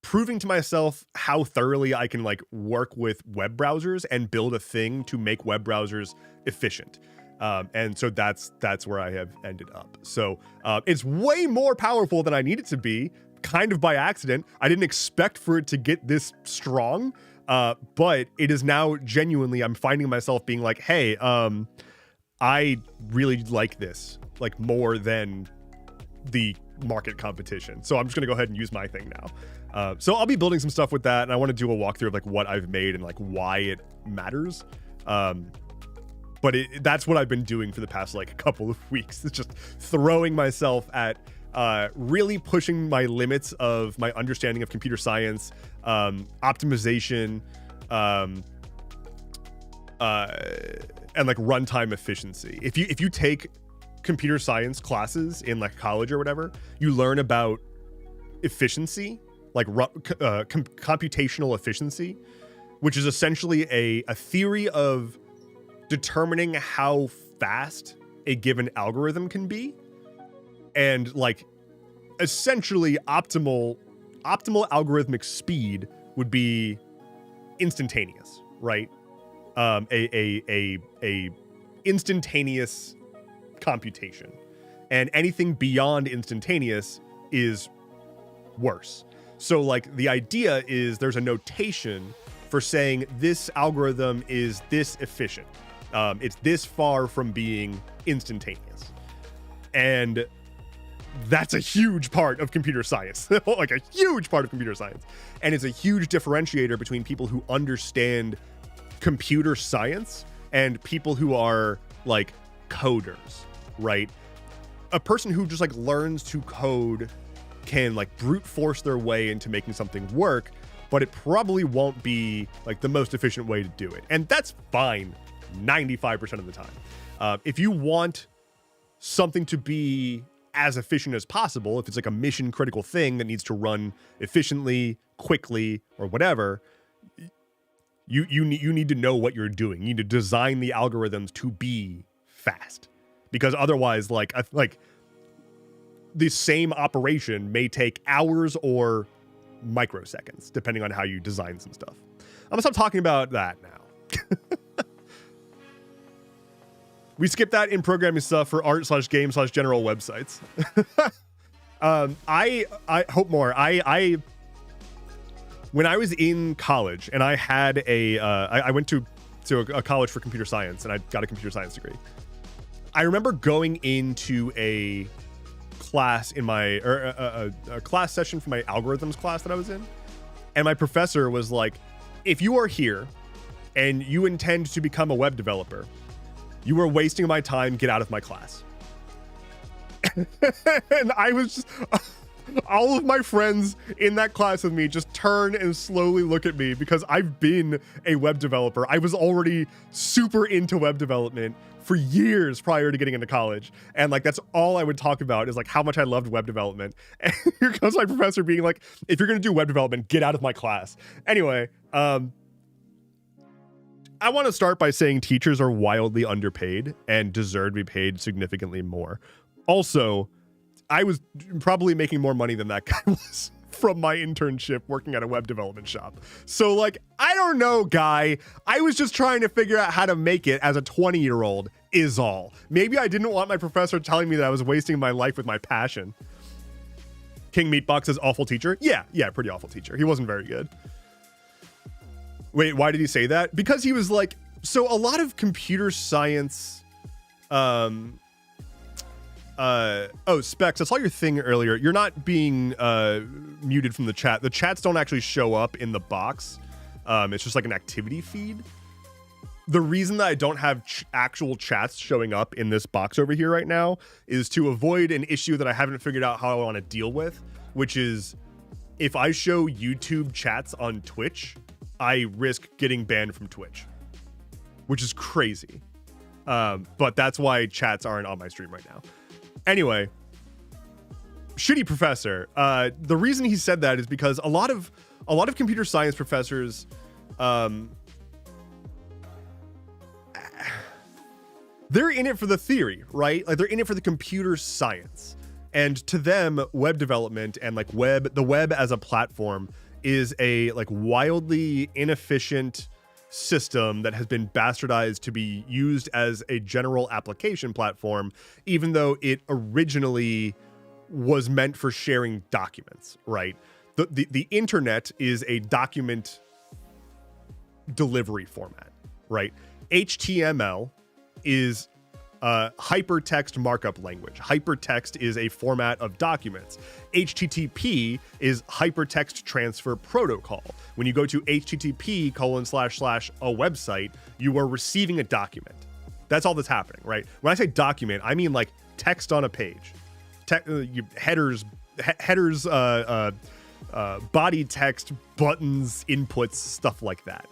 proving to myself how thoroughly I can like work with web browsers and build a thing to make web browsers efficient. And so that's where I have ended up. So it's way more powerful than I need it to be, kind of by accident. I didn't expect for it to get this strong, but it is now genuinely, I'm finding myself being like, hey, I really like this, like more than the market competition. So I'm just gonna go ahead and use my thing now. So I'll be building some stuff with that, and I want to do a walkthrough of like what I've made and like why it matters. But that's what I've been doing for the past like couple of weeks. It's just throwing myself at really pushing my limits of my understanding of computer science, optimization, and like runtime efficiency. If you take computer science classes in like college or whatever, you learn about efficiency, like computational efficiency, which is essentially a theory of determining how fast a given algorithm can be, and like essentially optimal algorithmic speed would be instantaneous, right? A instantaneous computation, and anything beyond instantaneous is worse. So like the idea is there's a notation for saying this algorithm is this efficient. It's this far from being instantaneous. And that's a huge part of computer science, like a huge part of computer science. And it's a huge differentiator between people who understand computer science and people who are like coders, right? A person who just like learns to code can like brute force their way into making something work, but it probably won't be like the most efficient way to do it. And that's fine 95% of the time. If you want something to be as efficient as possible, if it's like a mission critical thing that needs to run efficiently, quickly, or whatever, you need to know what you're doing. You need to design the algorithms to be fast, because otherwise like the same operation may take hours or microseconds, depending on how you design some stuff. I'm gonna stop talking about that now. We skip that in programming stuff for art/game/general websites. I hope more. I when I was in college and I had I went to a college for computer science, and I got a computer science degree. I remember going into a class in my a class session for my algorithms class that I was in, and my professor was like, if you are here and you intend to become a web developer, you are wasting my time, get out of my class. And I was just, all of my friends in that class with me just turn and slowly look at me, because I've been a web developer. I was already super into web development for years prior to getting into college. And like, that's all I would talk about, is like how much I loved web development. And here comes my professor being like, if you're going to do web development, get out of my class. Anyway, I want to start by saying teachers are wildly underpaid and deserve to be paid significantly more. Also, I was probably making more money than that guy was from my internship working at a web development shop. So like, I don't know, guy. I was just trying to figure out how to make it as a 20-year-old is all. Maybe I didn't want my professor telling me that I was wasting my life with my passion. King Meatbox says awful teacher. Yeah, pretty awful teacher. He wasn't very good. Wait, why did he say that? Because he was like, so a lot of computer science, Specs, I saw your thing earlier. You're not being muted from the chat. The chats don't actually show up in the box. It's just like an activity feed. The reason that I don't have actual chats showing up in this box over here right now is to avoid an issue that I haven't figured out how I want to deal with, which is if I show YouTube chats on Twitch, I risk getting banned from Twitch, which is crazy. But that's why chats aren't on my stream right now. Anyway, shitty professor. The reason he said that is because a lot of computer science professors, they're in it for the theory, right? Like they're in it for the computer science. And to them, web development and like the web as a platform is a like wildly inefficient system that has been bastardized to be used as a general application platform, even though it originally was meant for sharing documents, right? The internet is a document delivery format, right? HTML is hypertext markup language. Hypertext is a format of documents. HTTP is hypertext transfer protocol. When you go to http:// a website, you are receiving a document. That's all that's happening, right? When I say document, I mean like text on a page, headers, body text, buttons, inputs, stuff like that.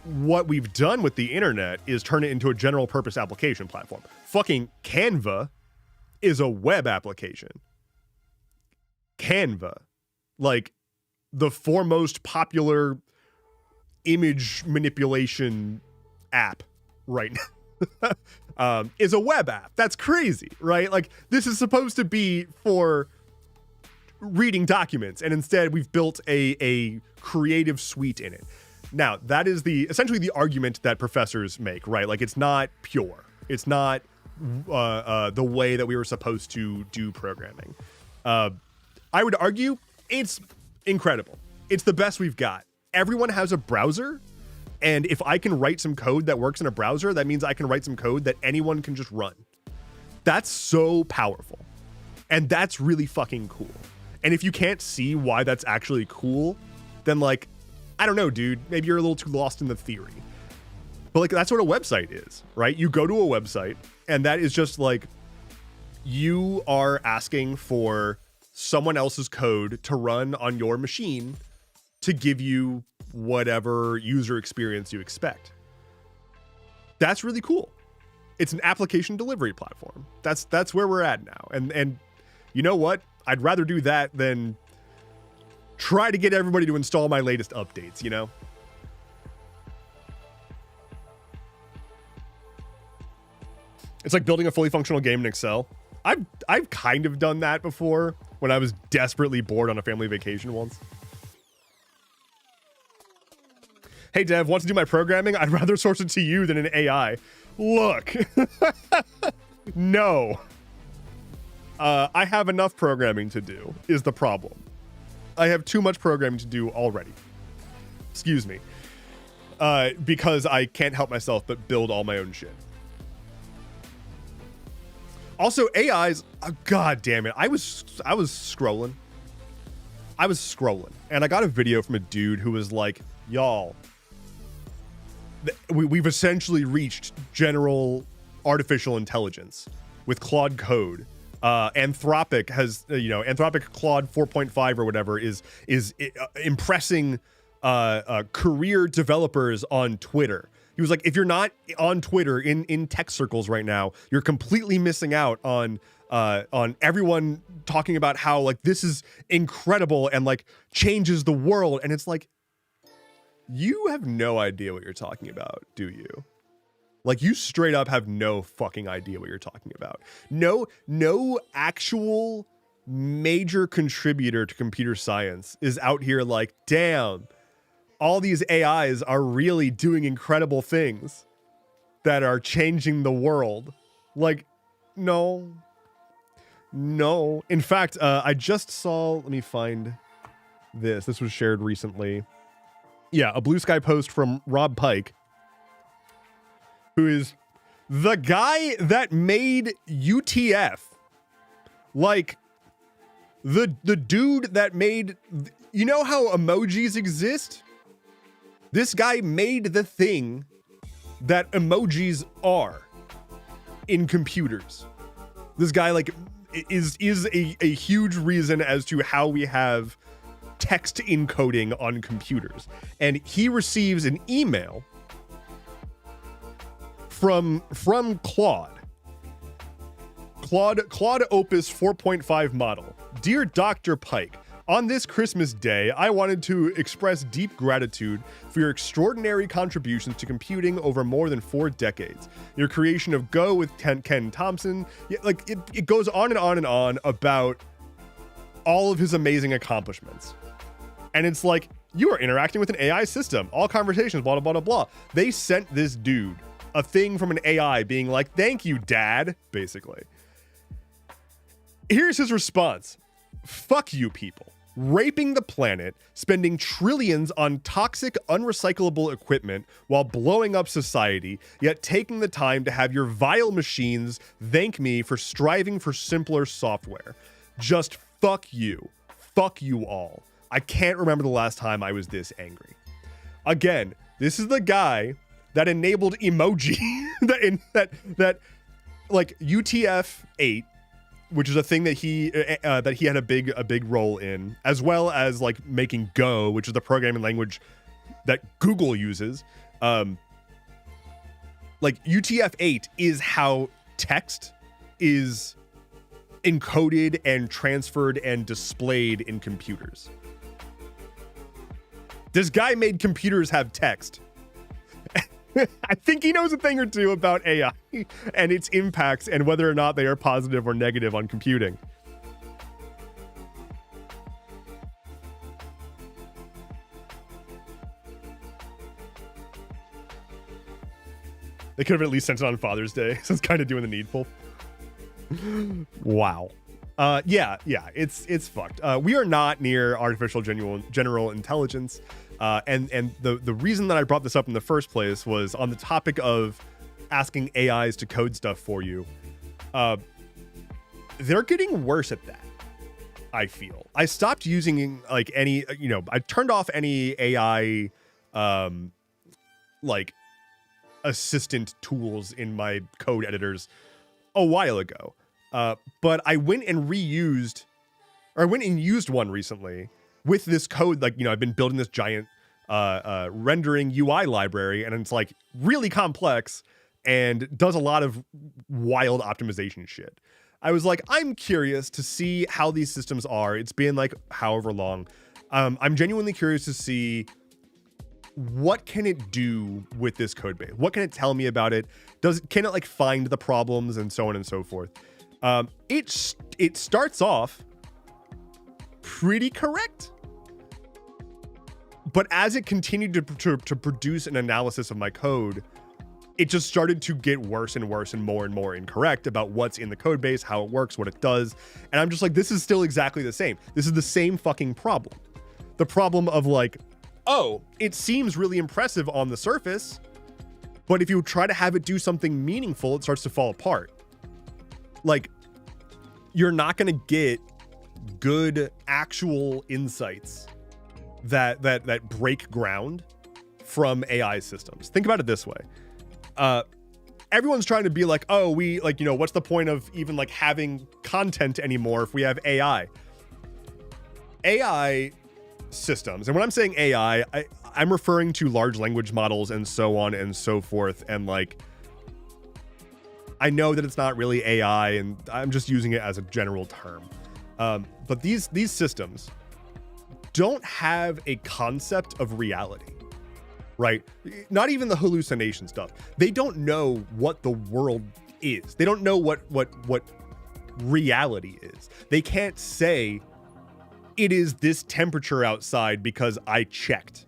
What we've done with the internet is turn it into a general purpose application platform. Fucking Canva is a web application. Canva, like the foremost popular image manipulation app right now, is a web app. That's crazy, right? Like this is supposed to be for reading documents, and instead we've built a creative suite in it. Now, that is essentially the argument that professors make, right? Like, it's not pure. It's not the way that we were supposed to do programming. I would argue it's incredible. It's the best we've got. Everyone has a browser, and if I can write some code that works in a browser, that means I can write some code that anyone can just run. That's so powerful. And that's really fucking cool. And if you can't see why that's actually cool, then like, I don't know, dude, maybe you're a little too lost in the theory. But like, that's what a website is, right? You go to a website and that is just like, you are asking for someone else's code to run on your machine to give you whatever user experience you expect. That's really cool. It's an application delivery platform. That's where we're at now. And you know what? I'd rather do that than try to get everybody to install my latest updates, you know? It's like building a fully functional game in Excel. I've kind of done that before when I was desperately bored on a family vacation once. Hey Dev, want to do my programming? I'd rather source it to you than an AI. Look. No. I have enough programming to do, is the problem. I have too much programming to do already. Excuse me. Because I can't help myself but build all my own shit. Also, AIs, god damn it. I was scrolling. And I got a video from a dude who was like, y'all, we've essentially reached general artificial intelligence with Claude Code. Anthropic has, Anthropic Claude 4.5 or whatever is impressing career developers on Twitter. He was like, if you're not on Twitter in tech circles right now, you're completely missing out on everyone talking about how like this is incredible and like changes the world. And it's like, you have no idea what you're talking about, do you? Like, you straight up have no fucking idea what you're talking about. No actual major contributor to computer science is out here like, damn, all these AIs are really doing incredible things that are changing the world. Like, no. In fact, I just saw, let me find this. This was shared recently. Yeah, a Blue Sky post from Rob Pike, who is the guy that made UTF. Like, the dude that made, you know how emojis exist? This guy made the thing that emojis are in computers. This guy like is a huge reason as to how we have text encoding on computers. And he receives an email from Claude Opus 4.5 model. Dear Dr. Pike, on this Christmas Day, I wanted to express deep gratitude for your extraordinary contributions to computing over more than 4 decades. Your creation of Go with Ken Thompson, like it goes on and on and on about all of his amazing accomplishments. And it's like, you are interacting with an AI system, all conversations, blah, blah, blah, blah. They sent this dude a thing from an AI being like, thank you, dad, basically. Here's his response. Fuck you people. Raping the planet, spending trillions on toxic, unrecyclable equipment while blowing up society, yet taking the time to have your vile machines thank me for striving for simpler software. Just fuck you. Fuck you all. I can't remember the last time I was this angry. Again, this is the guy that enabled emoji that like UTF-8, which is a thing that he had a big role in, as well as like making Go, which is the programming language that Google uses. Like UTF-8 is how text is encoded and transferred and displayed in computers. This guy made computers have text. I think he knows a thing or two about AI and its impacts and whether or not they are positive or negative on computing. They could have at least sent it on Father's Day, so it's kind of doing the needful. Wow. Yeah, it's fucked. We are not near artificial general intelligence. And the reason that I brought this up in the first place was on the topic of asking AIs to code stuff for you. They're getting worse at that, I feel. I stopped using like any, I turned off any AI like assistant tools in my code editors a while ago. But I went and used one recently with this code. Like, I've been building this giant rendering UI library, and it's like really complex and does a lot of wild optimization shit. I was like, I'm curious to see how these systems are. It's been like however long. I'm genuinely curious to see what can it do with this code base. What can it tell me about it? Can it like find the problems and so on and so forth? It starts off pretty correct, but as it continued to produce an analysis of my code, it just started to get worse and worse and more incorrect about what's in the code base, how it works, what it does. And I'm just like, this is still exactly the same. This is the same fucking problem. The problem of like, oh, it seems really impressive on the surface, but if you try to have it do something meaningful, it starts to fall apart. Like, you're not going to get good actual insights that break ground from AI systems. Think about it this way. Everyone's trying to be like, oh, we like, what's the point of even like having content anymore if we have AI? AI systems, and when I'm saying AI, I'm referring to large language models and so on and so forth. And like, I know that it's not really AI, and I'm just using it as a general term. But these systems don't have a concept of reality, right? Not even the hallucination stuff. They don't know what the world is. They don't know what reality is. They can't say it is this temperature outside because I checked.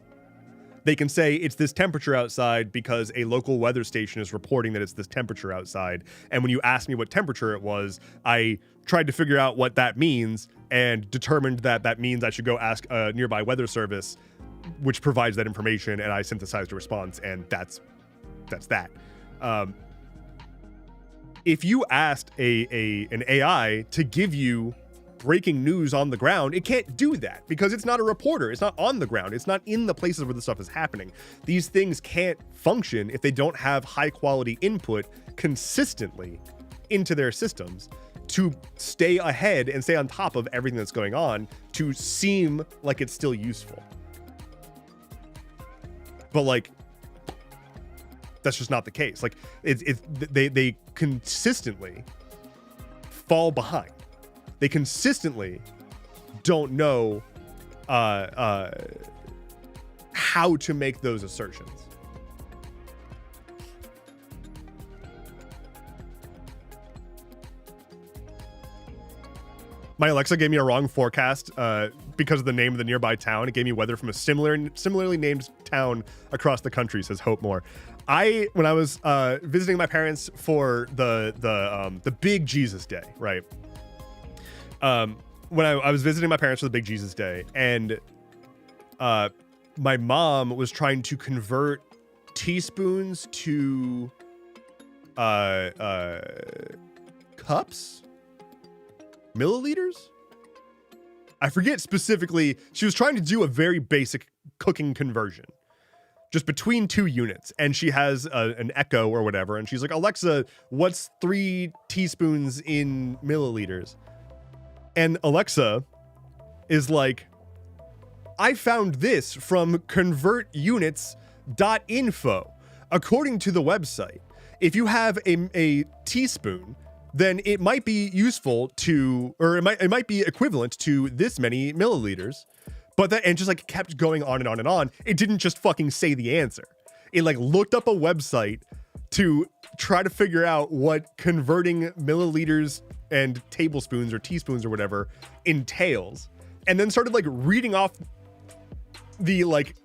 They can say it's this temperature outside because a local weather station is reporting that it's this temperature outside. And when you asked me what temperature it was, I tried to figure out what that means and determined that that means I should go ask a nearby weather service, which provides that information, and I synthesized a response, and that's that. If you asked an AI to give you breaking news on the ground, it can't do that because it's not a reporter. It's not on the ground. It's not in the places where the stuff is happening. These things can't function if they don't have high quality input consistently into their systems to stay ahead and stay on top of everything that's going on to seem like it's still useful. But like, that's just not the case. Like, they consistently fall behind. They consistently don't know how to make those assertions. My Alexa gave me a wrong forecast because of the name of the nearby town. It gave me weather from a similarly named town across the country, says Hope Moore. When I was visiting my parents for the big Jesus day, right? when I was visiting my parents for the Big Jesus Day, and my mom was trying to convert teaspoons to cups, milliliters. I forget specifically. She was trying to do a very basic cooking conversion, just between two units, and she has an Echo or whatever, and she's like, Alexa, what's 3 teaspoons in milliliters? And Alexa is like, I found this from convertunits.info. According to the website, if you have a teaspoon, then it might be useful to, or it might be equivalent to this many milliliters. But that, and just like kept going on and on and on. It didn't just fucking say the answer. It like looked up a website to try to figure out what converting milliliters and tablespoons or teaspoons or whatever entails, and then started like reading off the like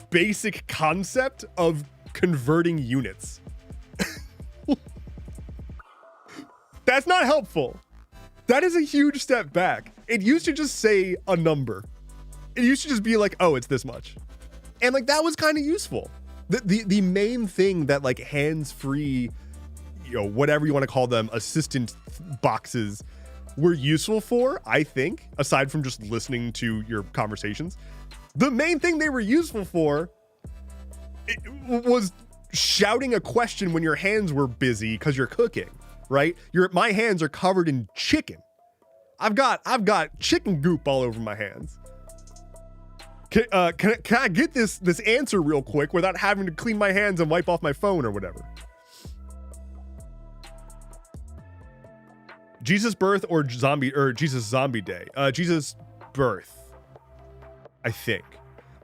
basic concept of converting units. That's not helpful. That is a huge step back. It used to just say a number. It used to just be like, oh, it's this much. And like that was kind of useful. The main thing that like hands-free, you know, whatever you want to call them, assistant boxes were useful for, I think, aside from just listening to your conversations, the main thing they were useful for was shouting a question when your hands were busy because you're cooking, right? My hands are covered in chicken. I've got chicken goop all over my hands. Can I get this answer real quick without having to clean my hands and wipe off my phone or whatever? Jesus birth or Jesus zombie day? Jesus birth, I think.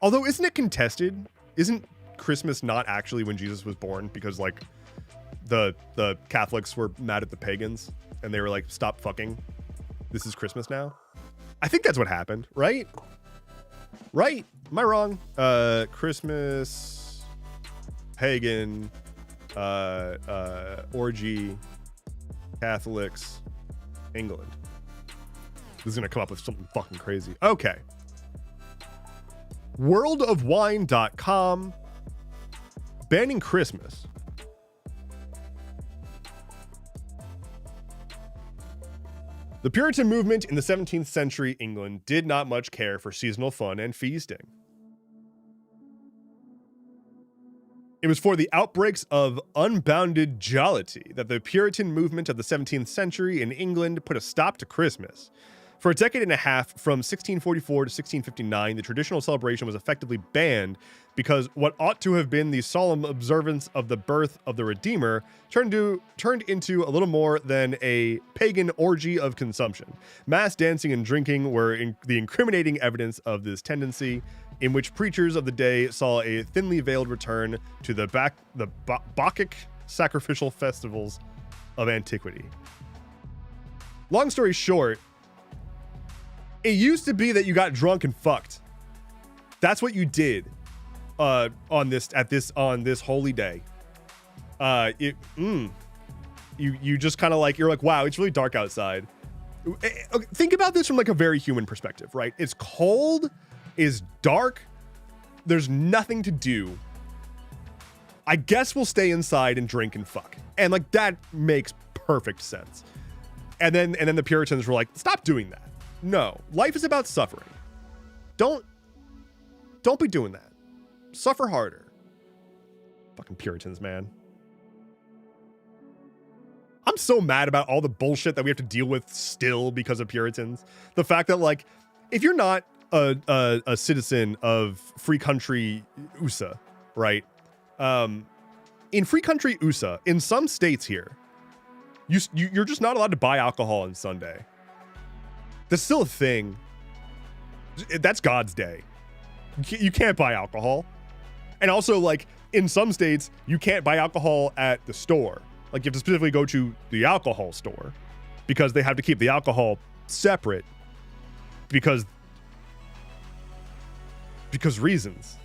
Although isn't it contested? Isn't Christmas not actually when Jesus was born? Because like the Catholics were mad at the pagans and they were like, stop fucking. This is Christmas now. I think that's what happened, right? Right? Am I wrong? Christmas, pagan, orgy, Catholics, England. This is gonna come up with something fucking crazy. Okay. Worldofwine.com banning Christmas. The Puritan movement in the 17th century England did not much care for seasonal fun and feasting. It was for the outbreaks of unbounded jollity that the Puritan movement of the 17th century in England put a stop to Christmas. For a decade and a half, from 1644 to 1659, the traditional celebration was effectively banned because what ought to have been the solemn observance of the birth of the Redeemer turned into a little more than a pagan orgy of consumption. Mass dancing and drinking were the incriminating evidence of this tendency, in which preachers of the day saw a thinly veiled return to the Bacchic sacrificial festivals of antiquity. Long story short, it used to be that you got drunk and fucked. That's what you did on this holy day. You just kind of like, you're like, wow, it's really dark outside. Think about this from like a very human perspective, right? It's cold, it's dark, there's nothing to do. I guess we'll stay inside and drink and fuck. And like that makes perfect sense. And then the Puritans were like, stop doing that. No, life is about suffering. Don't be doing that. Suffer harder. Fucking Puritans, man. I'm so mad about all the bullshit that we have to deal with still because of Puritans. The fact that like, if you're not a citizen of free country USA, right? In free country USA, in some states here, you're just not allowed to buy alcohol on Sunday. That's still a thing. That's God's day. You can't buy alcohol. And also, like, in some states, you can't buy alcohol at the store. Like, you have to specifically go to the alcohol store because they have to keep the alcohol separate because reasons.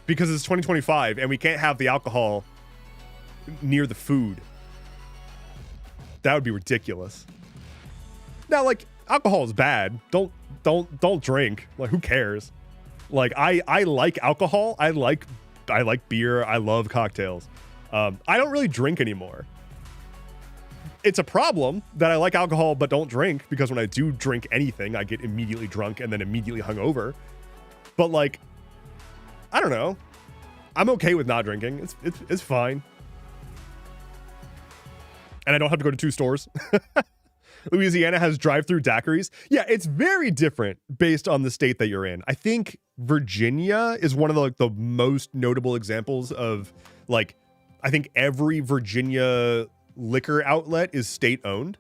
Because it's 2025 and we can't have the alcohol near the food. That would be ridiculous. Now, like, alcohol is bad. Don't drink. Like, who cares? Like, I like alcohol. I like beer. I love cocktails. I don't really drink anymore. It's a problem that I like alcohol but don't drink, because when I do drink anything, I get immediately drunk and then immediately hungover. But like, I don't know. I'm okay with not drinking. It's fine. And I don't have to go to 2 stores. Louisiana has drive-through daiquiris. Yeah, it's very different based on the state that you're in. I think Virginia is one of the most notable examples of, like, I think every Virginia liquor outlet is state-owned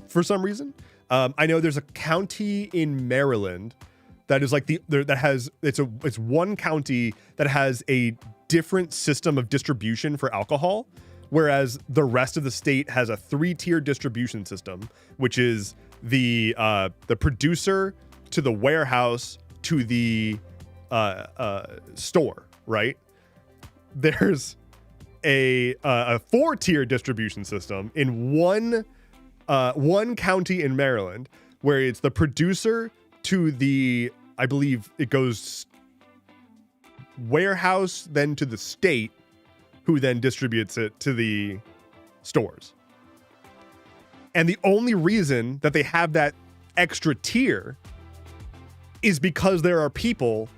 for some reason. I know there's a county in Maryland that is like it's one county that has a different system of distribution for alcohol, whereas the rest of the state has a 3-tier distribution system, which is the producer to the warehouse to the store, right? There's a 4-tier distribution system in one county in Maryland, where it's the producer to the, I believe it goes warehouse, then to the state, who then distributes it to the stores. And the only reason that they have that extra tier is because there are people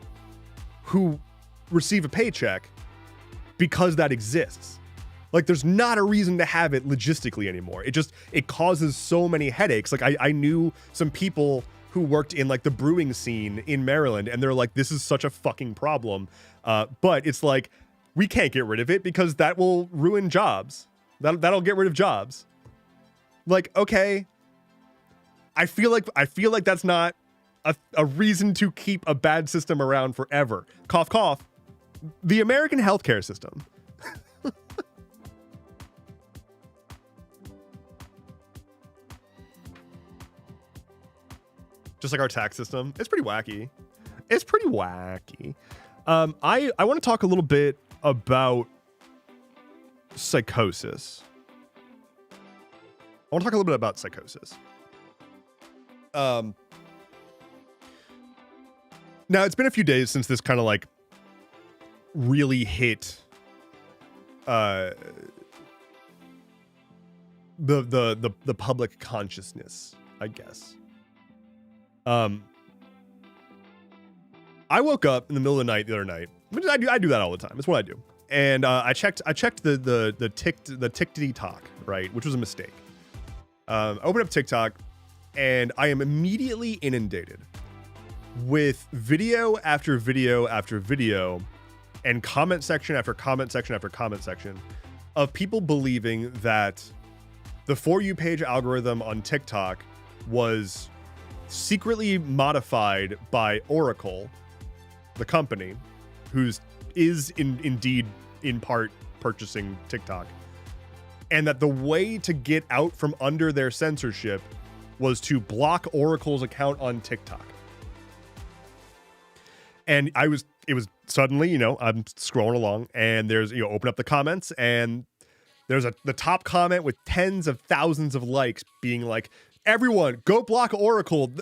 who receive a paycheck because that exists. Like, there's not a reason to have it logistically anymore. It causes so many headaches. Like, I knew some people who worked in like the brewing scene in Maryland, and they're like, this is such a fucking problem. But it's like, we can't get rid of it because that will ruin jobs. That'll get rid of jobs. Like, okay. I feel like that's not a reason to keep a bad system around forever. Cough, cough. The American healthcare system. Just like our tax system. It's pretty wacky. I want to talk a little bit about psychosis. Now, it's been a few days since this kind of like really hit the public consciousness, I guess. I woke up in the middle of the night the other night. I do that all the time. It's what I do. And I checked the TikTok, right, which was a mistake. Open up TikTok, and I am immediately inundated with video after video after video, and comment section after comment section after comment section of people believing that the For You page algorithm on TikTok was secretly modified by Oracle, the company, who's indeed in part purchasing TikTok, and that the way to get out from under their censorship was to block Oracle's account on TikTok. And it was suddenly, I'm scrolling along, and there's, open up the comments, and there's the top comment with tens of thousands of likes being like, everyone, go block Oracle.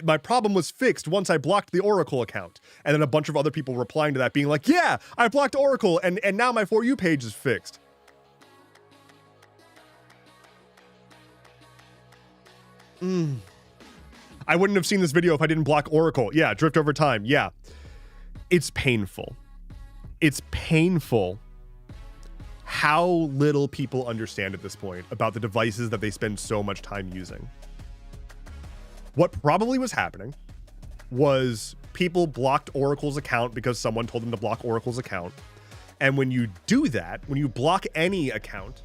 My problem was fixed once I blocked the Oracle account. And then a bunch of other people replying to that being like, yeah, I blocked Oracle, and now my For You page is fixed. I wouldn't have seen this video if I didn't block Oracle. Yeah, drift over time. Yeah. It's painful. It's painful how little people understand at this point about the devices that they spend so much time using. What probably was happening was people blocked Oracle's account because someone told them to block Oracle's account. And when you do that, when you block any account,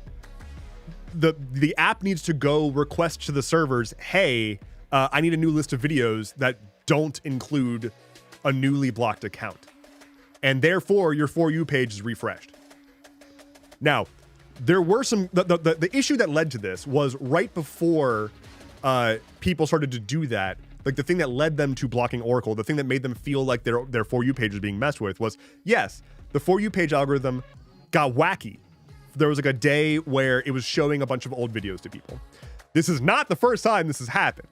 the app needs to go request to the servers, hey, I need a new list of videos that don't include a newly blocked account. And therefore, your For You page is refreshed. Now, there were the issue that led to this was right before people started to do that. Like, the thing that led them to blocking Oracle, the thing that made them feel like their For You page was being messed with was, yes, the For You page algorithm got wacky. There was like a day where it was showing a bunch of old videos to people. This is not the first time this has happened.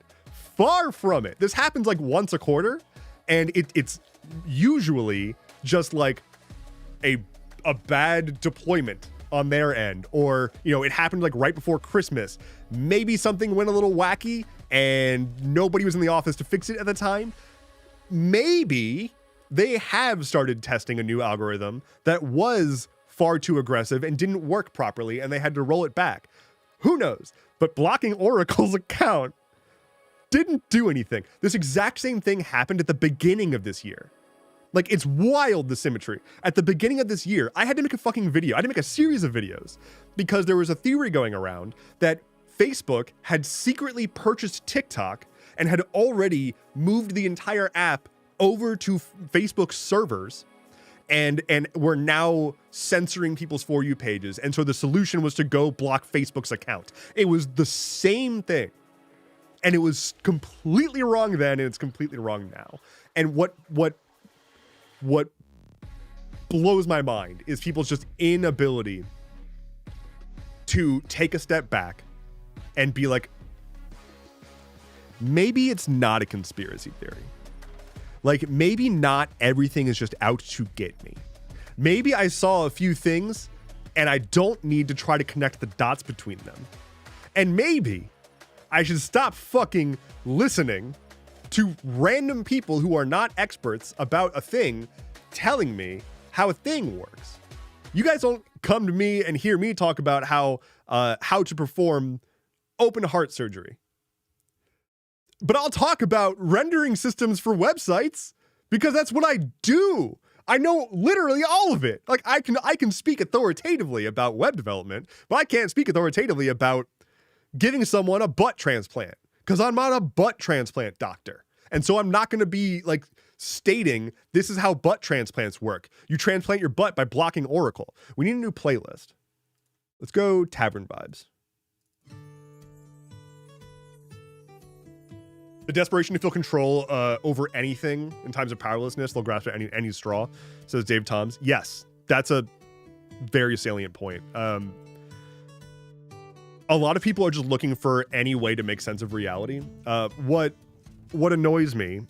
Far from it. This happens like once a quarter, and it's usually just like a bad deployment on their end, or it happened like right before Christmas. Maybe something went a little wacky and nobody was in the office to fix it at the time. Maybe they have started testing a new algorithm that was far too aggressive and didn't work properly, and they had to roll it back. Who knows? But blocking Oracle's account didn't do anything. This exact same thing happened at the beginning of this year. Like, it's wild, the symmetry. At the beginning of this year, I had to make a fucking video. I had to make a series of videos because there was a theory going around that Facebook had secretly purchased TikTok and had already moved the entire app over to Facebook's servers, and were now censoring people's For You pages. And so the solution was to go block Facebook's account. It was the same thing. And it was completely wrong then, and it's completely wrong now. And what blows my mind is people's just inability to take a step back and be like, maybe it's not a conspiracy theory. Like, maybe not everything is just out to get me. Maybe I saw a few things and I don't need to try to connect the dots between them. And maybe I should stop fucking listening to random people who are not experts about a thing telling me how a thing works. You guys don't come to me and hear me talk about how to perform open heart surgery. But I'll talk about rendering systems for websites because that's what I do. I know literally all of it. Like, I can speak authoritatively about web development, but I can't speak authoritatively about giving someone a butt transplant because I'm not a butt transplant doctor. And so I'm not going to be like stating this is how butt transplants work. You transplant your butt by blocking Oracle. We need a new playlist. Let's go Tavern Vibes. The desperation to feel control over anything in times of powerlessness, they'll grasp at any straw, says Dave Toms. Yes, that's a very salient point. A lot of people are just looking for any way to make sense of reality. What annoys me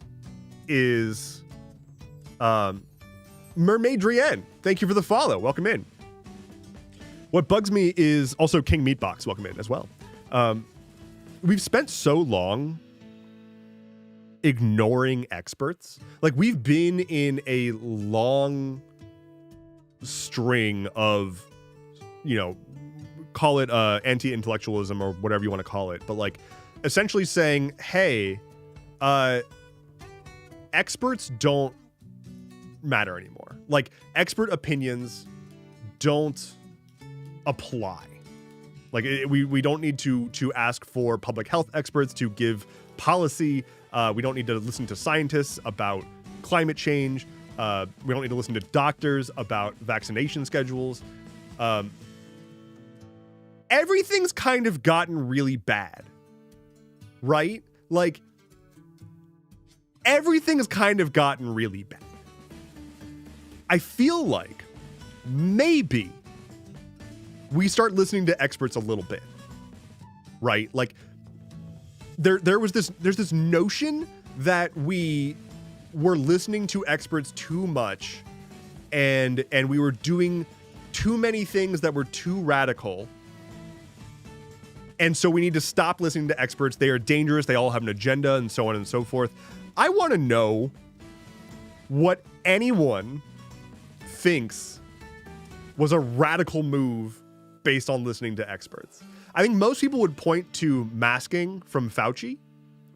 is Mermaid Drienne. Thank you for the follow. Welcome in. What bugs me is also King Meatbox. Welcome in as well. We've spent so long ignoring experts. Like, we've been in a long string of, call it anti-intellectualism or whatever you want to call it, but like essentially saying, hey, experts don't matter anymore. Like, expert opinions don't apply. Like, we don't need to ask for public health experts to give policy. We don't need to listen to scientists about climate change. We don't need to listen to doctors about vaccination schedules. Everything's kind of gotten really bad, right? Like, everything has kind of gotten really bad. I feel like maybe we start listening to experts a little bit, right? Like, there's this notion that we were listening to experts too much and we were doing too many things that were too radical. And so we need to stop listening to experts. They are dangerous. They all have an agenda and so on and so forth. I want to know what anyone thinks was a radical move based on listening to experts. I think most people would point to masking from Fauci,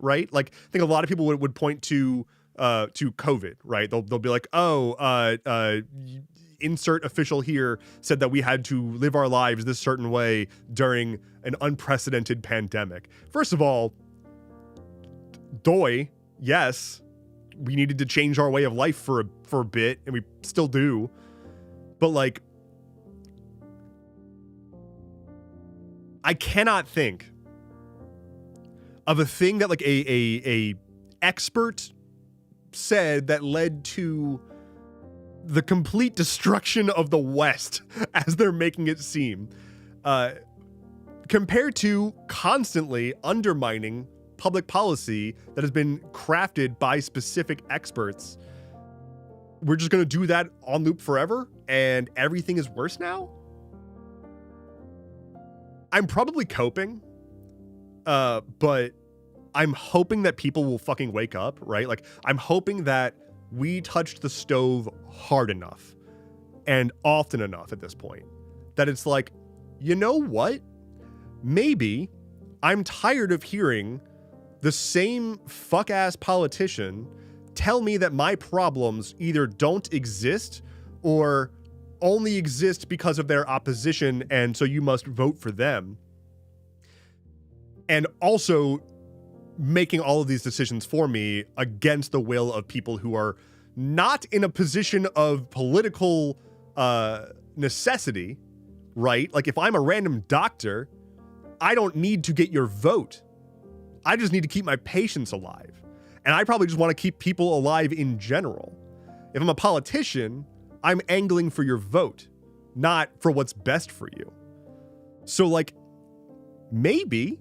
right? Like, I think a lot of people would point to COVID, right? They'll be like, insert official here said that we had to live our lives this certain way during an unprecedented pandemic. First of all, yes, we needed to change our way of life for a bit, and we still do. But like, I cannot think of a thing that like a expert said that led to the complete destruction of the West as they're making it seem. Can compared to constantly undermining public policy that has been crafted by specific experts. We're just going to do that on loop forever, and everything is worse now? I'm probably coping, but I'm hoping that people will fucking wake up, right? Like, I'm hoping that we touched the stove hard enough and often enough at this point that it's like, you know what? Maybe I'm tired of hearing the same fuck-ass politician tell me that my problems either don't exist or only exist because of their opposition, and so you must vote for them. And also making all of these decisions for me against the will of people who are not in a position of political necessity, right? Like, if I'm a random doctor, I don't need to get your vote. I just need to keep my patients alive. And I probably just want to keep people alive in general. If I'm a politician, I'm angling for your vote, not for what's best for you. So, like, maybe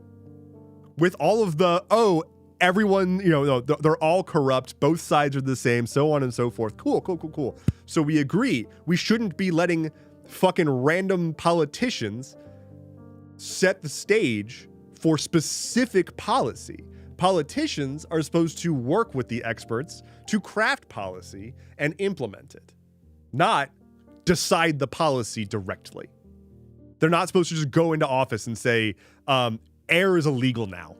with all of the, oh, everyone, you know, they're all corrupt, both sides are the same, so on and so forth. Cool. So we agree. We shouldn't be letting fucking random politicians set the stage for specific policy. Politicians are supposed to work with the experts to craft policy and implement it, not decide the policy directly. They're not supposed to just go into office and say, air is illegal now.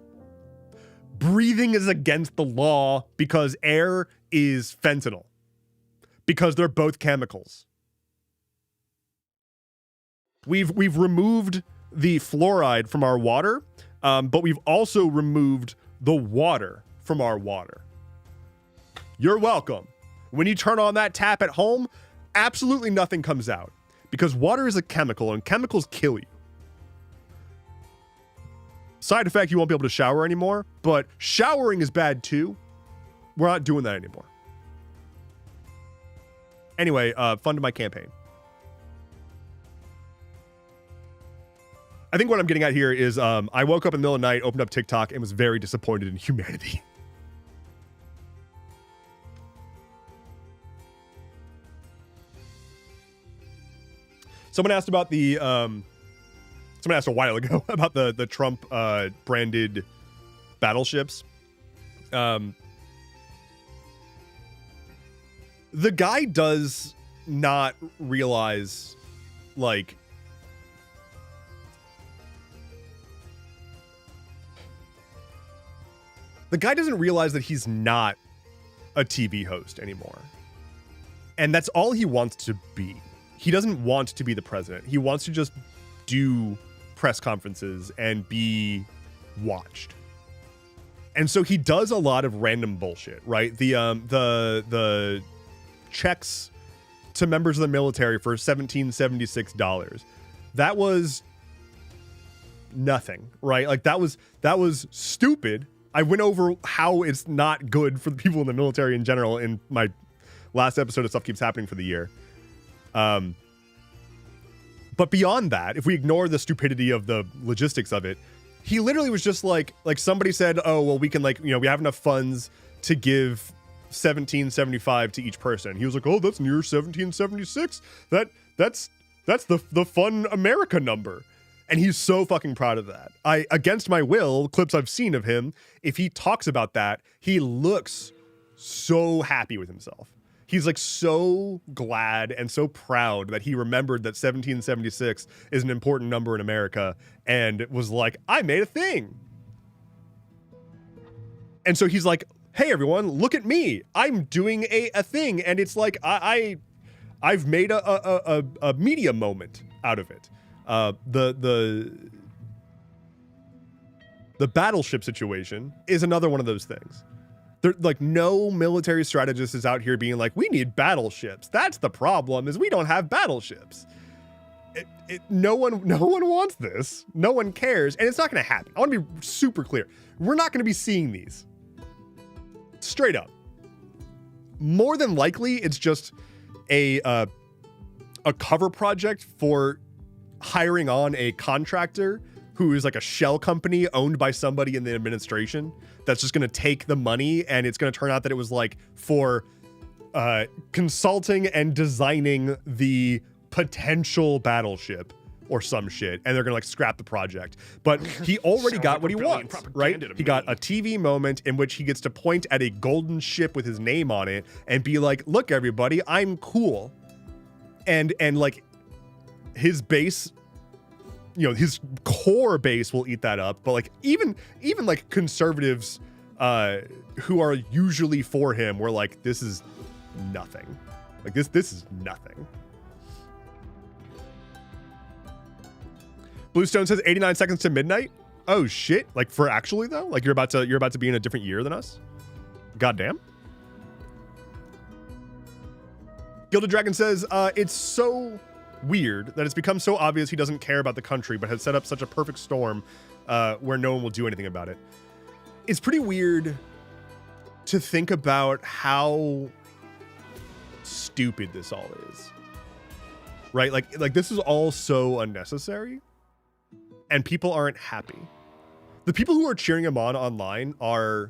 Breathing is against the law because air is fentanyl, because they're both chemicals. We've removed the fluoride from our water, but we've also removed the water from our water. You're welcome. When you turn on that tap at home, absolutely nothing comes out because water is a chemical and chemicals kill you. Side effect, you won't be able to shower anymore, but showering is bad too. We're not doing that anymore. Anyway, fund my campaign. I think what I'm getting at here is I woke up in the middle of the night, opened up TikTok, and was very disappointed in humanity. Someone asked about the someone asked a while ago about the Trump branded battleships. The guy does not realize, like, the guy doesn't realize that he's not a TV host anymore. And that's all he wants to be. He doesn't want to be the president. He wants to just do press conferences and be watched. And so he does a lot of random bullshit, right? The checks to members of the military for $1,776. That was nothing, right? Like, that was stupid. I went over how it's not good for the people in the military in general in my last episode of Stuff Keeps Happening for the year. But beyond that, if we ignore the stupidity of the logistics of it, he literally was just like somebody said, oh, well, we can, like, you know, we have enough funds to give $1,775 to each person. He was like, oh, that's near 1776. That's the fun America number. And he's so fucking proud of that. Against my will, clips I've seen of him, if he talks about that, he looks so happy with himself. He's like so glad and so proud that he remembered that 1776 is an important number in America and was like, I made a thing. And so he's like, hey, everyone, look at me. I'm doing a thing. And it's like, I've made a media moment out of it. The battleship situation is another one of those things. There, like, no military strategist is out here being like, we need battleships. That's the problem, is we don't have battleships. No one wants this. No one cares, and it's not going to happen. I want to be super clear. We're not going to be seeing these. Straight up. More than likely, it's just a cover project for hiring on a contractor who is like a shell company owned by somebody in the administration that's just going to take the money, and it's going to turn out that it was like for consulting and designing the potential battleship or some shit, and they're gonna like scrap the project. But he already got what he wants, right? He got a TV moment in which he gets to point at a golden ship with his name on it and be like, look everybody, I'm cool. And like his base, you know, his core base will eat that up, but like even like conservatives who are usually for him were like, this is nothing. Like this is nothing. Bluestone says 89 seconds to midnight. Oh shit! Like for actually though, like you're about to be in a different year than us. Goddamn. Gilded Dragon says it's so weird that it's become so obvious he doesn't care about the country, but has set up such a perfect storm where no one will do anything about it. It's pretty weird to think about how stupid this all is, right? Like this is all so unnecessary. And people aren't happy. The people who are cheering him on online are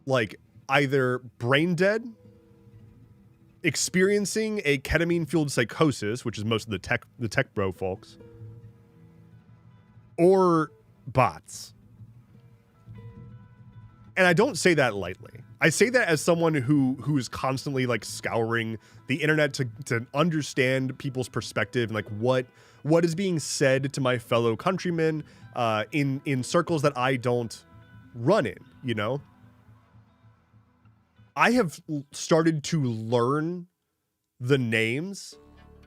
like either brain dead, experiencing a ketamine-fueled psychosis, which is most of the tech bro folks, or bots. And I don't say that lightly. I say that as someone who is constantly like scouring the internet to understand people's perspective and like what is being said to my fellow countrymen in circles that I don't run in, you know? I have started to learn the names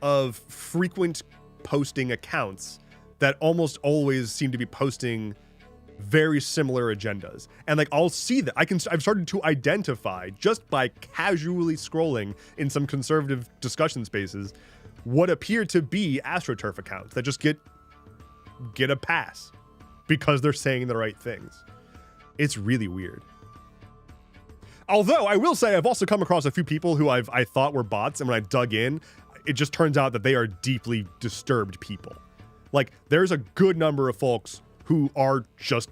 of frequent posting accounts that almost always seem to be posting very similar agendas. And like I'll see that I've started to identify just by casually scrolling in some conservative discussion spaces what appear to be AstroTurf accounts that just get a pass because they're saying the right things. It's really weird. Although I will say I've also come across a few people who I thought were bots, and when I dug in, it just turns out that they are deeply disturbed people. Like there's a good number of folks who are just,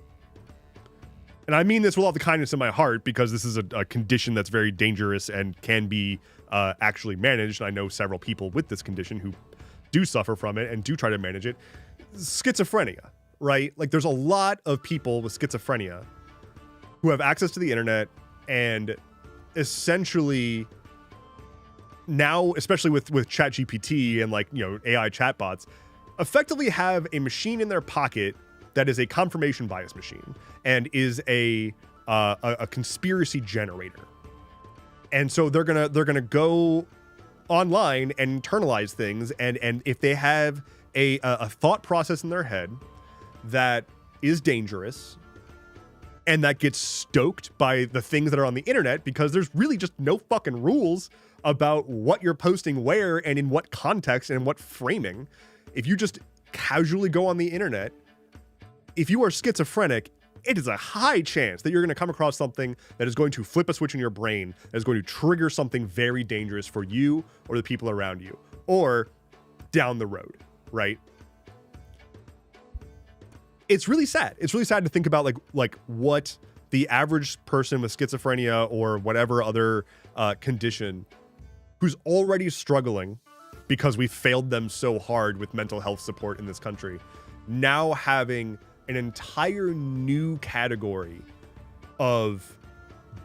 and I mean this with all the kindness in my heart because this is a condition that's very dangerous and can be actually managed. And I know several people with this condition who do suffer from it and do try to manage it. Schizophrenia, right? Like there's a lot of people with schizophrenia who have access to the internet and essentially now, especially with ChatGPT and like, you know, AI chatbots, effectively have a machine in their pocket that is a confirmation bias machine and is a conspiracy generator. And so they're gonna go online and internalize things, and if they have a thought process in their head that is dangerous and that gets stoked by the things that are on the internet, because there's really just no fucking rules about what you're posting where and in what context and in what framing. If you just casually go on the internet, if you are schizophrenic, it is a high chance that you're going to come across something that is going to flip a switch in your brain, that is going to trigger something very dangerous for you or the people around you, or down the road, right? It's really sad. It's really sad to think about like what the average person with schizophrenia or whatever other condition who's already struggling because we failed them so hard with mental health support in this country, now having an entire new category of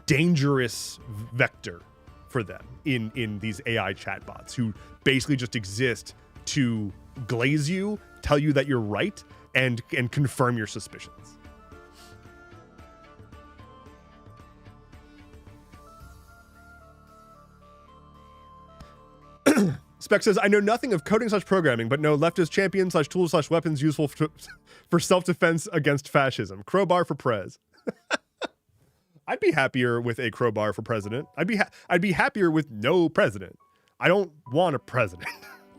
dangerous vector for them in these AI chatbots who basically just exist to glaze you, tell you that you're right, and confirm your suspicions. Spec says, I know nothing of coding / programming, but know leftist champion / tools / weapons useful for self-defense against fascism. Crowbar for prez. I'd be happier with a crowbar for president. I'd be happier with no president. I don't want a president.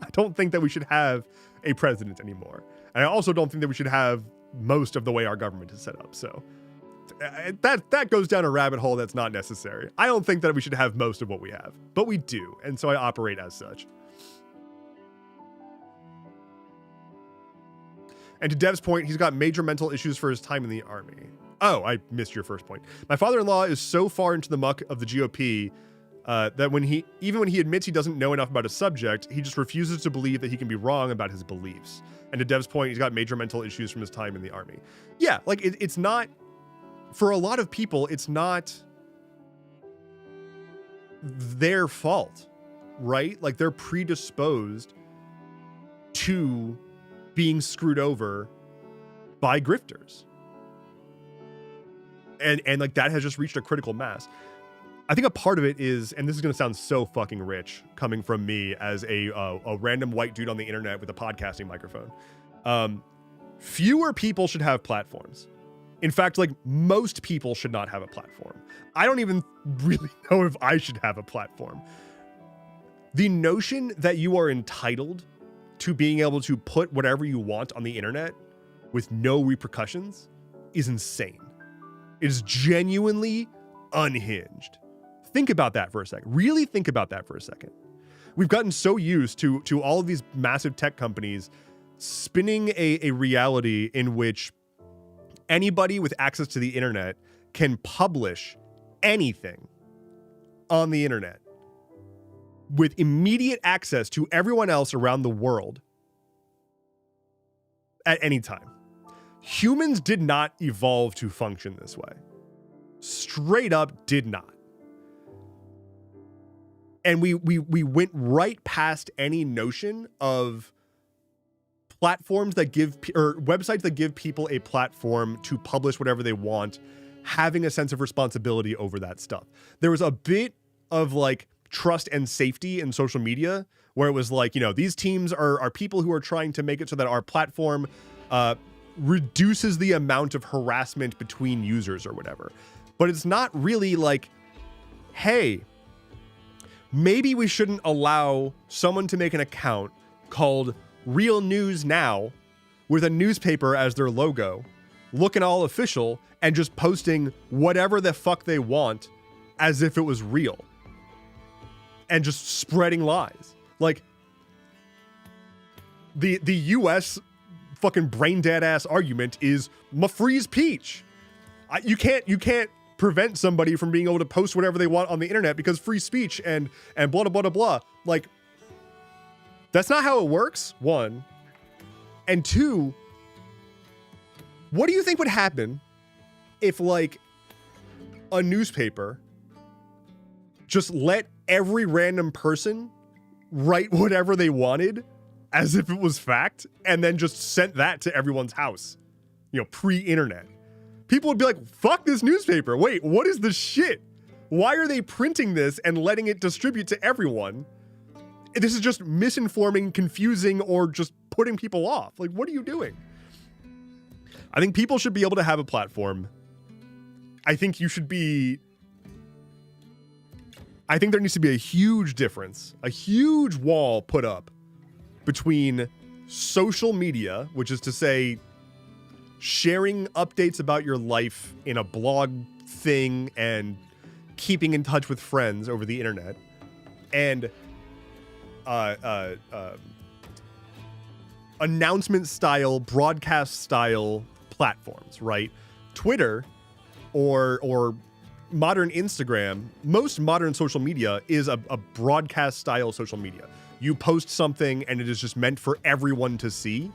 I don't think that we should have a president anymore. And I also don't think that we should have most of the way our government is set up. So that goes down a rabbit hole that's not necessary. I don't think that we should have most of what we have, but we do. And so I operate as such. And to Dev's point, he's got major mental issues for his time in the army. Oh, I missed your first point. My father-in-law is so far into the muck of the GOP that even when he admits he doesn't know enough about a subject, he just refuses to believe that he can be wrong about his beliefs. And to Dev's point, he's got major mental issues from his time in the army. Yeah, like it's not, for a lot of people, it's not their fault, right? Like they're predisposed to being screwed over by grifters. And like that has just reached a critical mass. I think a part of it is, and this is going to sound so fucking rich coming from me as a random white dude on the internet with a podcasting microphone. Fewer people should have platforms. In fact, like most people should not have a platform. I don't even really know if I should have a platform. The notion that you are entitled to being able to put whatever you want on the internet with no repercussions is insane. It is genuinely unhinged. Think about that for a second. Really think about that for a second. We've gotten so used to all of these massive tech companies spinning a reality in which anybody with access to the internet can publish anything on the internet with immediate access to everyone else around the world at any time. Humans did not evolve to function this way. Straight up did not. And we went right past any notion of platforms that give, or websites that give people a platform to publish whatever they want, having a sense of responsibility over that stuff. There was a bit of like trust and safety in social media where it was like, you know, these teams are people who are trying to make it so that our platform reduces the amount of harassment between users or whatever. But it's not really like, hey, maybe we shouldn't allow someone to make an account called Real News Now with a newspaper as their logo, looking all official and just posting whatever the fuck they want as if it was real and just spreading lies. Like the US fucking brain dead ass argument is freeze peach. You can't prevent somebody from being able to post whatever they want on the internet because free speech and blah, blah, blah, blah. Like, that's not how it works, one. And two, what do you think would happen if, like, a newspaper just let every random person write whatever they wanted as if it was fact and then just sent that to everyone's house, you know, pre-internet? People would be like, fuck this newspaper. Wait, what is this shit? Why are they printing this and letting it distribute to everyone? This is just misinforming, confusing, or just putting people off. Like, what are you doing? I think people should be able to have a platform. I think there needs to be a huge difference, a huge wall put up between social media, which is to say, sharing updates about your life in a blog thing and keeping in touch with friends over the internet, and announcement style, broadcast style platforms, right? Twitter or modern Instagram, most modern social media is a broadcast style social media. You post something and it is just meant for everyone to see,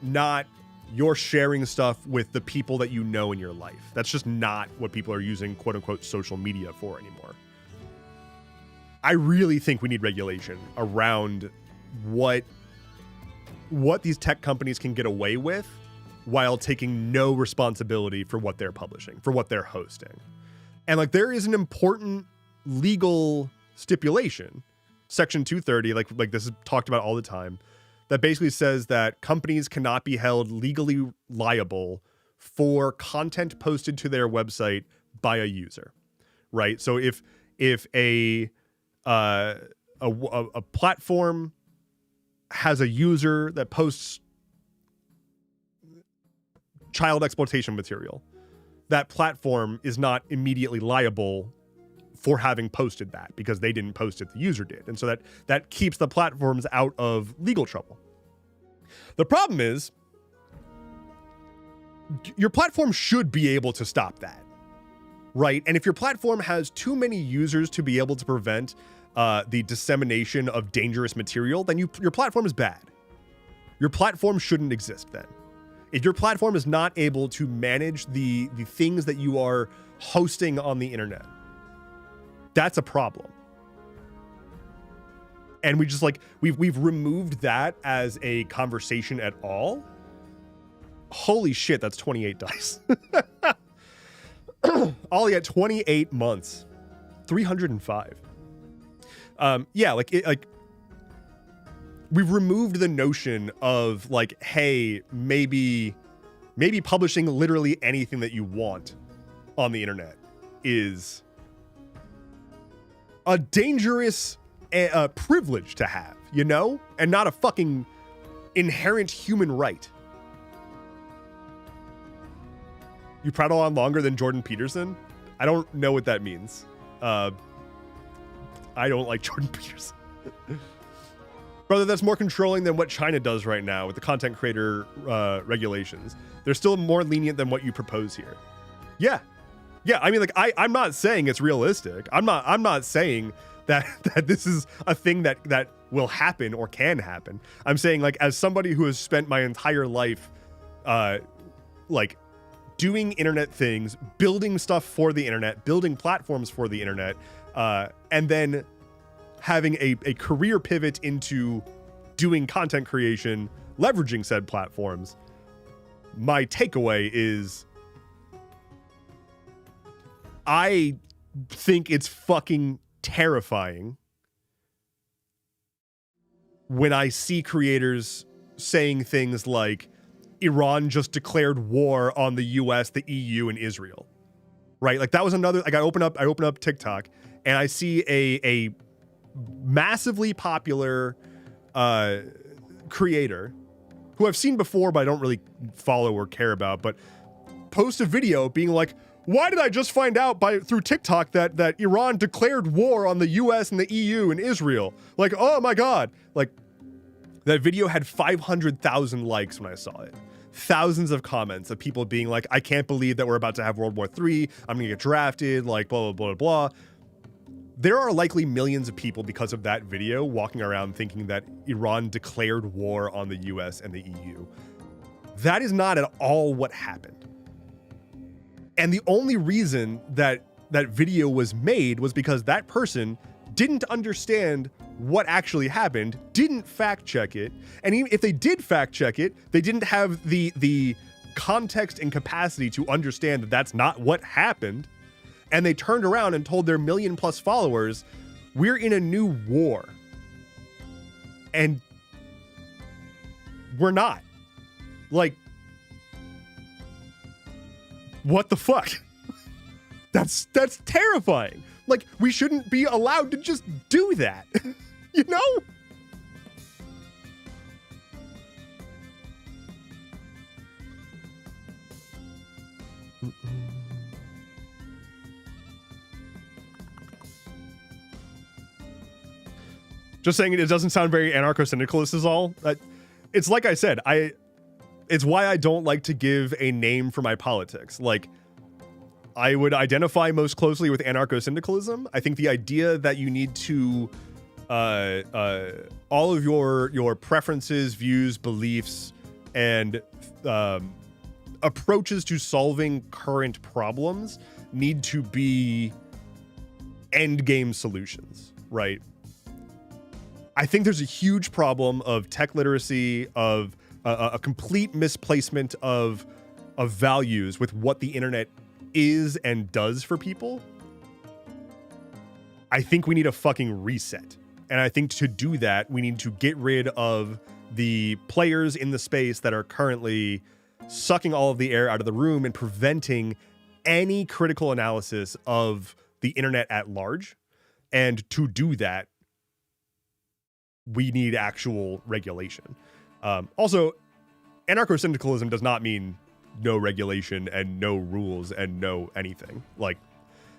not you're sharing stuff with the people that you know in your life. That's just not what people are using quote unquote social media for anymore. I really think we need regulation around what these tech companies can get away with while taking no responsibility for what they're publishing, for what they're hosting. And like there is an important legal stipulation, Section 230, like this is talked about all the time, that basically says that companies cannot be held legally liable for content posted to their website by a user, right? So if a platform has a user that posts child exploitation material, that platform is not immediately liable for having posted that because they didn't post it, the user did. And so that keeps the platforms out of legal trouble. The problem is your platform should be able to stop that, right? And if your platform has too many users to be able to prevent the dissemination of dangerous material, then your platform is bad. Your platform shouldn't exist then. If your platform is not able to manage the things that you are hosting on the internet, that's a problem. And we just like, we've removed that as a conversation at all. Holy shit, that's 28 dice. Ollie at 28 months, 305. Yeah, like we've removed the notion of like, hey, maybe publishing literally anything that you want on the internet is a dangerous privilege to have, you know, and not a fucking inherent human right. You prattle on longer than Jordan Peterson? I don't know what that means. I don't like Jordan Peterson. Brother, that's more controlling than what China does right now with the content creator regulations. They're still more lenient than what you propose here. Yeah. Yeah, I mean, like, I'm not saying it's realistic. I'm not saying that this is a thing that will happen or can happen. I'm saying, like, as somebody who has spent my entire life like doing internet things, building stuff for the internet, building platforms for the internet, and then having a career pivot into doing content creation, leveraging said platforms, my takeaway is I think it's fucking terrifying when I see creators saying things like Iran just declared war on the US, the EU, and Israel. Right? Like that was another, like I open up TikTok and I see a massively popular creator who I've seen before but I don't really follow or care about, but post a video being like, why did I just find out through TikTok that Iran declared war on the US and the EU and Israel? Like, oh my God. Like that video had 500,000 likes when I saw it. Thousands of comments of people being like, I can't believe that we're about to have World War III. I'm gonna get drafted, like blah, blah, blah, blah. There are likely millions of people because of that video walking around thinking that Iran declared war on the US and the EU. That is not at all what happened. And the only reason that that video was made was because that person didn't understand what actually happened, didn't fact check it, and even if they did fact check it, they didn't have the context and capacity to understand that that's not what happened. And they turned around and told their 1 million+ followers, we're in a new war. And we're not. Like, what the fuck? That's terrifying. Like, we shouldn't be allowed to just do that. You know? Just saying it doesn't sound very anarcho-syndicalist is all. It's like I said, it's why I don't like to give a name for my politics. Like, I would identify most closely with anarcho-syndicalism. I think the idea that you need to all of your preferences, views, beliefs, and approaches to solving current problems need to be end game solutions, right? I think there's a huge problem of tech literacy, of a complete misplacement of values with what the internet is and does for people. I think we need a fucking reset. And I think to do that, we need to get rid of the players in the space that are currently sucking all of the air out of the room and preventing any critical analysis of the internet at large. And to do that, we need actual regulation. Also, anarcho-syndicalism does not mean no regulation and no rules and no anything. Like,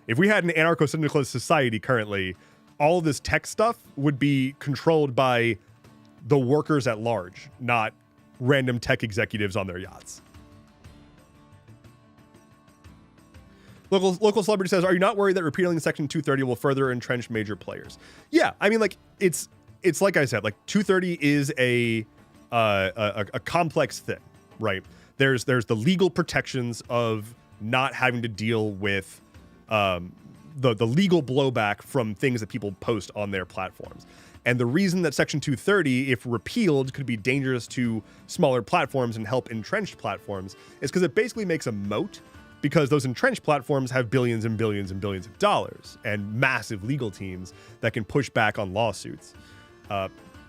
if we had an anarcho-syndicalist society currently, all of this tech stuff would be controlled by the workers at large, not random tech executives on their yachts. Local celebrity says, "Are you not worried that repealing Section 230 will further entrench major players?" Yeah, I mean, like it's like I said, like 230 is a complex thing, right? There's the legal protections of not having to deal with the legal blowback from things that people post on their platforms. And the reason that Section 230, if repealed, could be dangerous to smaller platforms and help entrenched platforms is because it basically makes a moat, because those entrenched platforms have billions and billions and billions of dollars and massive legal teams that can push back on lawsuits.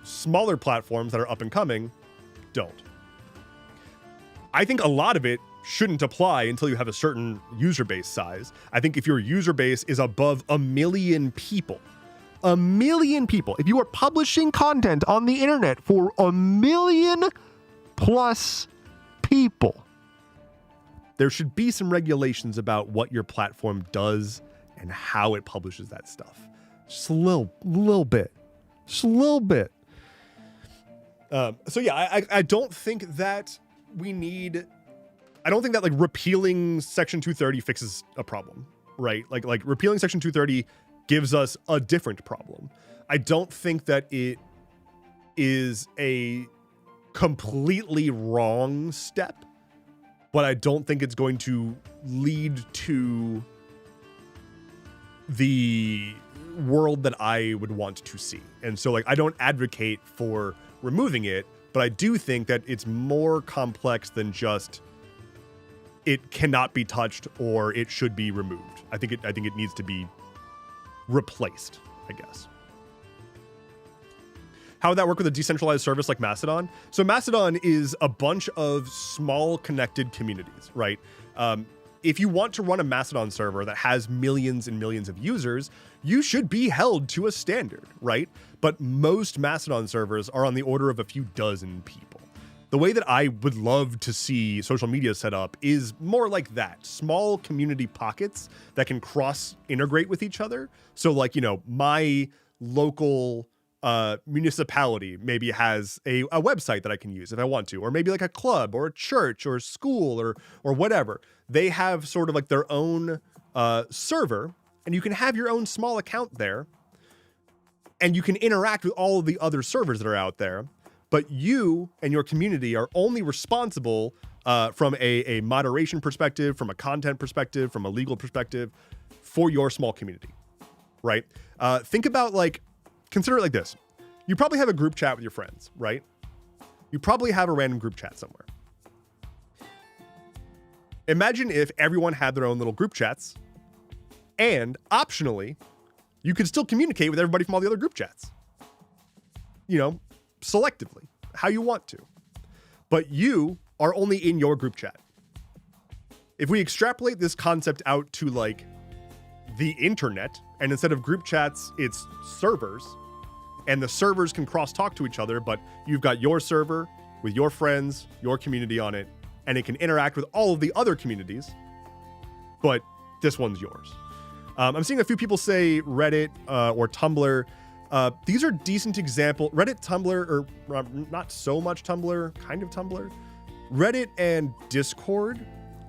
Smaller platforms that are up and coming don't. I think a lot of it shouldn't apply until you have a certain user base size. I think if your user base is above 1 million people, 1 million people, if you are publishing content on the internet for 1 million plus people, there should be some regulations about what your platform does and how it publishes that stuff. Just a little bit. Just a little bit. So yeah, I don't think that we need... I don't think that like repealing Section 230 fixes a problem, right? Like repealing Section 230 gives us a different problem. I don't think that it is a completely wrong step, but I don't think it's going to lead to the world that I would want to see. And so like I don't advocate for removing it, but I do think that it's more complex than just it cannot be touched or it should be removed. I think it needs to be replaced, I guess. How would that work with a decentralized service like Mastodon? So Mastodon is a bunch of small connected communities, right? If you want to run a Mastodon server that has millions and millions of users, you should be held to a standard, right? But most Mastodon servers are on the order of a few dozen people. The way that I would love to see social media set up is more like that. Small community pockets that can cross integrate with each other. So like, you know, my local municipality maybe has a website that I can use if I want to, or maybe like a club or a church or a school or whatever. They have sort of like their own server, and you can have your own small account there, and you can interact with all of the other servers that are out there. But you and your community are only responsible from a moderation perspective, from a content perspective, from a legal perspective for your small community, right? Think about like, consider it like this. You probably have a group chat with your friends, right? You probably have a random group chat somewhere. Imagine if everyone had their own little group chats, and optionally, you could still communicate with everybody from all the other group chats. You know, selectively, how you want to. But you are only in your group chat. If we extrapolate this concept out to like the internet, and instead of group chats, it's servers, and the servers can cross-talk to each other, but you've got your server with your friends, your community on it, and it can interact with all of the other communities, but this one's yours. I'm seeing a few people say Reddit or Tumblr. These are decent examples. Reddit, Tumblr, or not so much Tumblr, kind of Tumblr. Reddit and Discord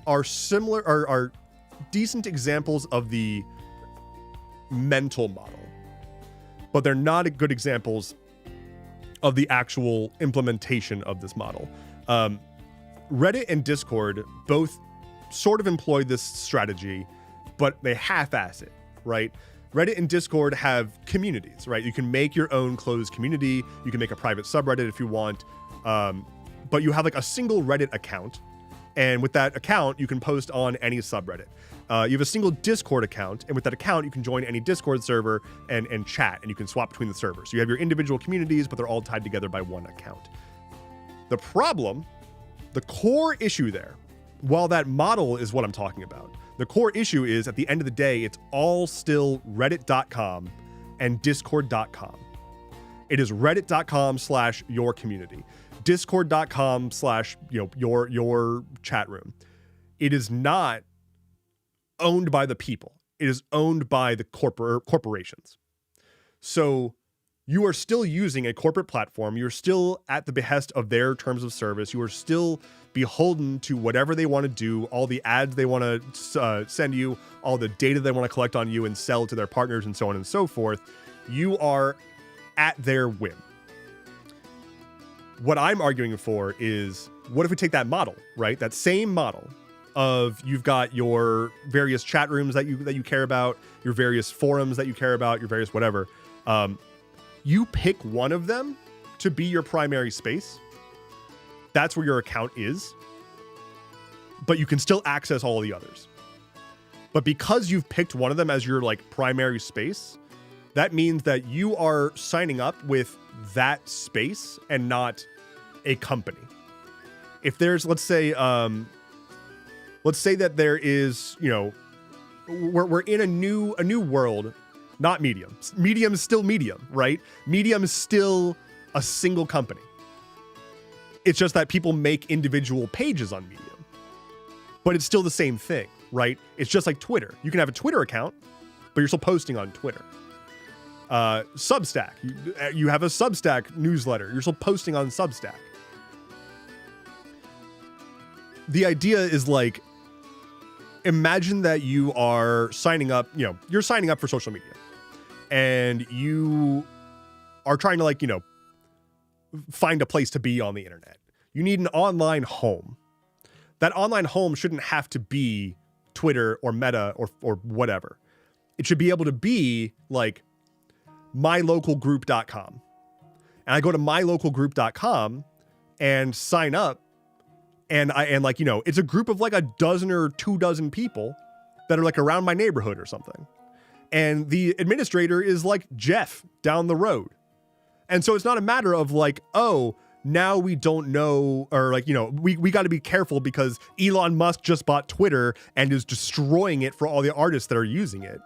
are similar, are decent examples of the mental model, but they're not good examples of the actual implementation of this model. Reddit and Discord both sort of employ this strategy, but they half-ass it, right? Reddit and Discord have communities, right? You can make your own closed community. You can make a private subreddit if you want, but you have like a single Reddit account, and with that account, you can post on any subreddit. You have a single Discord account, and with that account, you can join any Discord server and chat, and you can swap between the servers. So you have your individual communities, but they're all tied together by one account. The problem, the core issue there, while that model is what I'm talking about, the core issue is at the end of the day, it's all still reddit.com and discord.com. It is reddit.com/your community, discord.com/ your chat room. It is not owned by the people. It is owned by the corporations. So you are still using a corporate platform. You're still at the behest of their terms of service. You are still beholden to whatever they want to do, all the ads they want to send you, all the data they want to collect on you and sell to their partners, and so on and so forth. You are at their whim. What I'm arguing for is, what if we take that model, right? That same model of, you've got your various chat rooms that you care about, your various forums that you care about, your various whatever. You pick one of them to be your primary space. That's where your account is. But you can still access all the others. But because you've picked one of them as your like primary space, that means that you are signing up with that space and not a company. If there's, let's say that there is, you know, we're in a new world. Not Medium. Medium is still Medium, right? Medium is still a single company. It's just that people make individual pages on Medium. But it's still the same thing, right? It's just like Twitter. You can have a Twitter account, but you're still posting on Twitter. Substack. You have a Substack newsletter. You're still posting on Substack. The idea is like, imagine that you are signing up, you know, you're signing up for social media. And you are trying to, like, you know, find a place to be on the internet. You need an online home. That online home shouldn't have to be Twitter or Meta or whatever. It should be able to be like mylocalgroup.com. And I go to mylocalgroup.com and sign up. And like, you know, it's a group of like a dozen or 24 people that are like around my neighborhood or something. And the administrator is like Jeff down the road. And so it's not a matter of like, oh, now we don't know, or like, you know, we got to be careful because Elon Musk just bought Twitter and is destroying it for all the artists that are using it.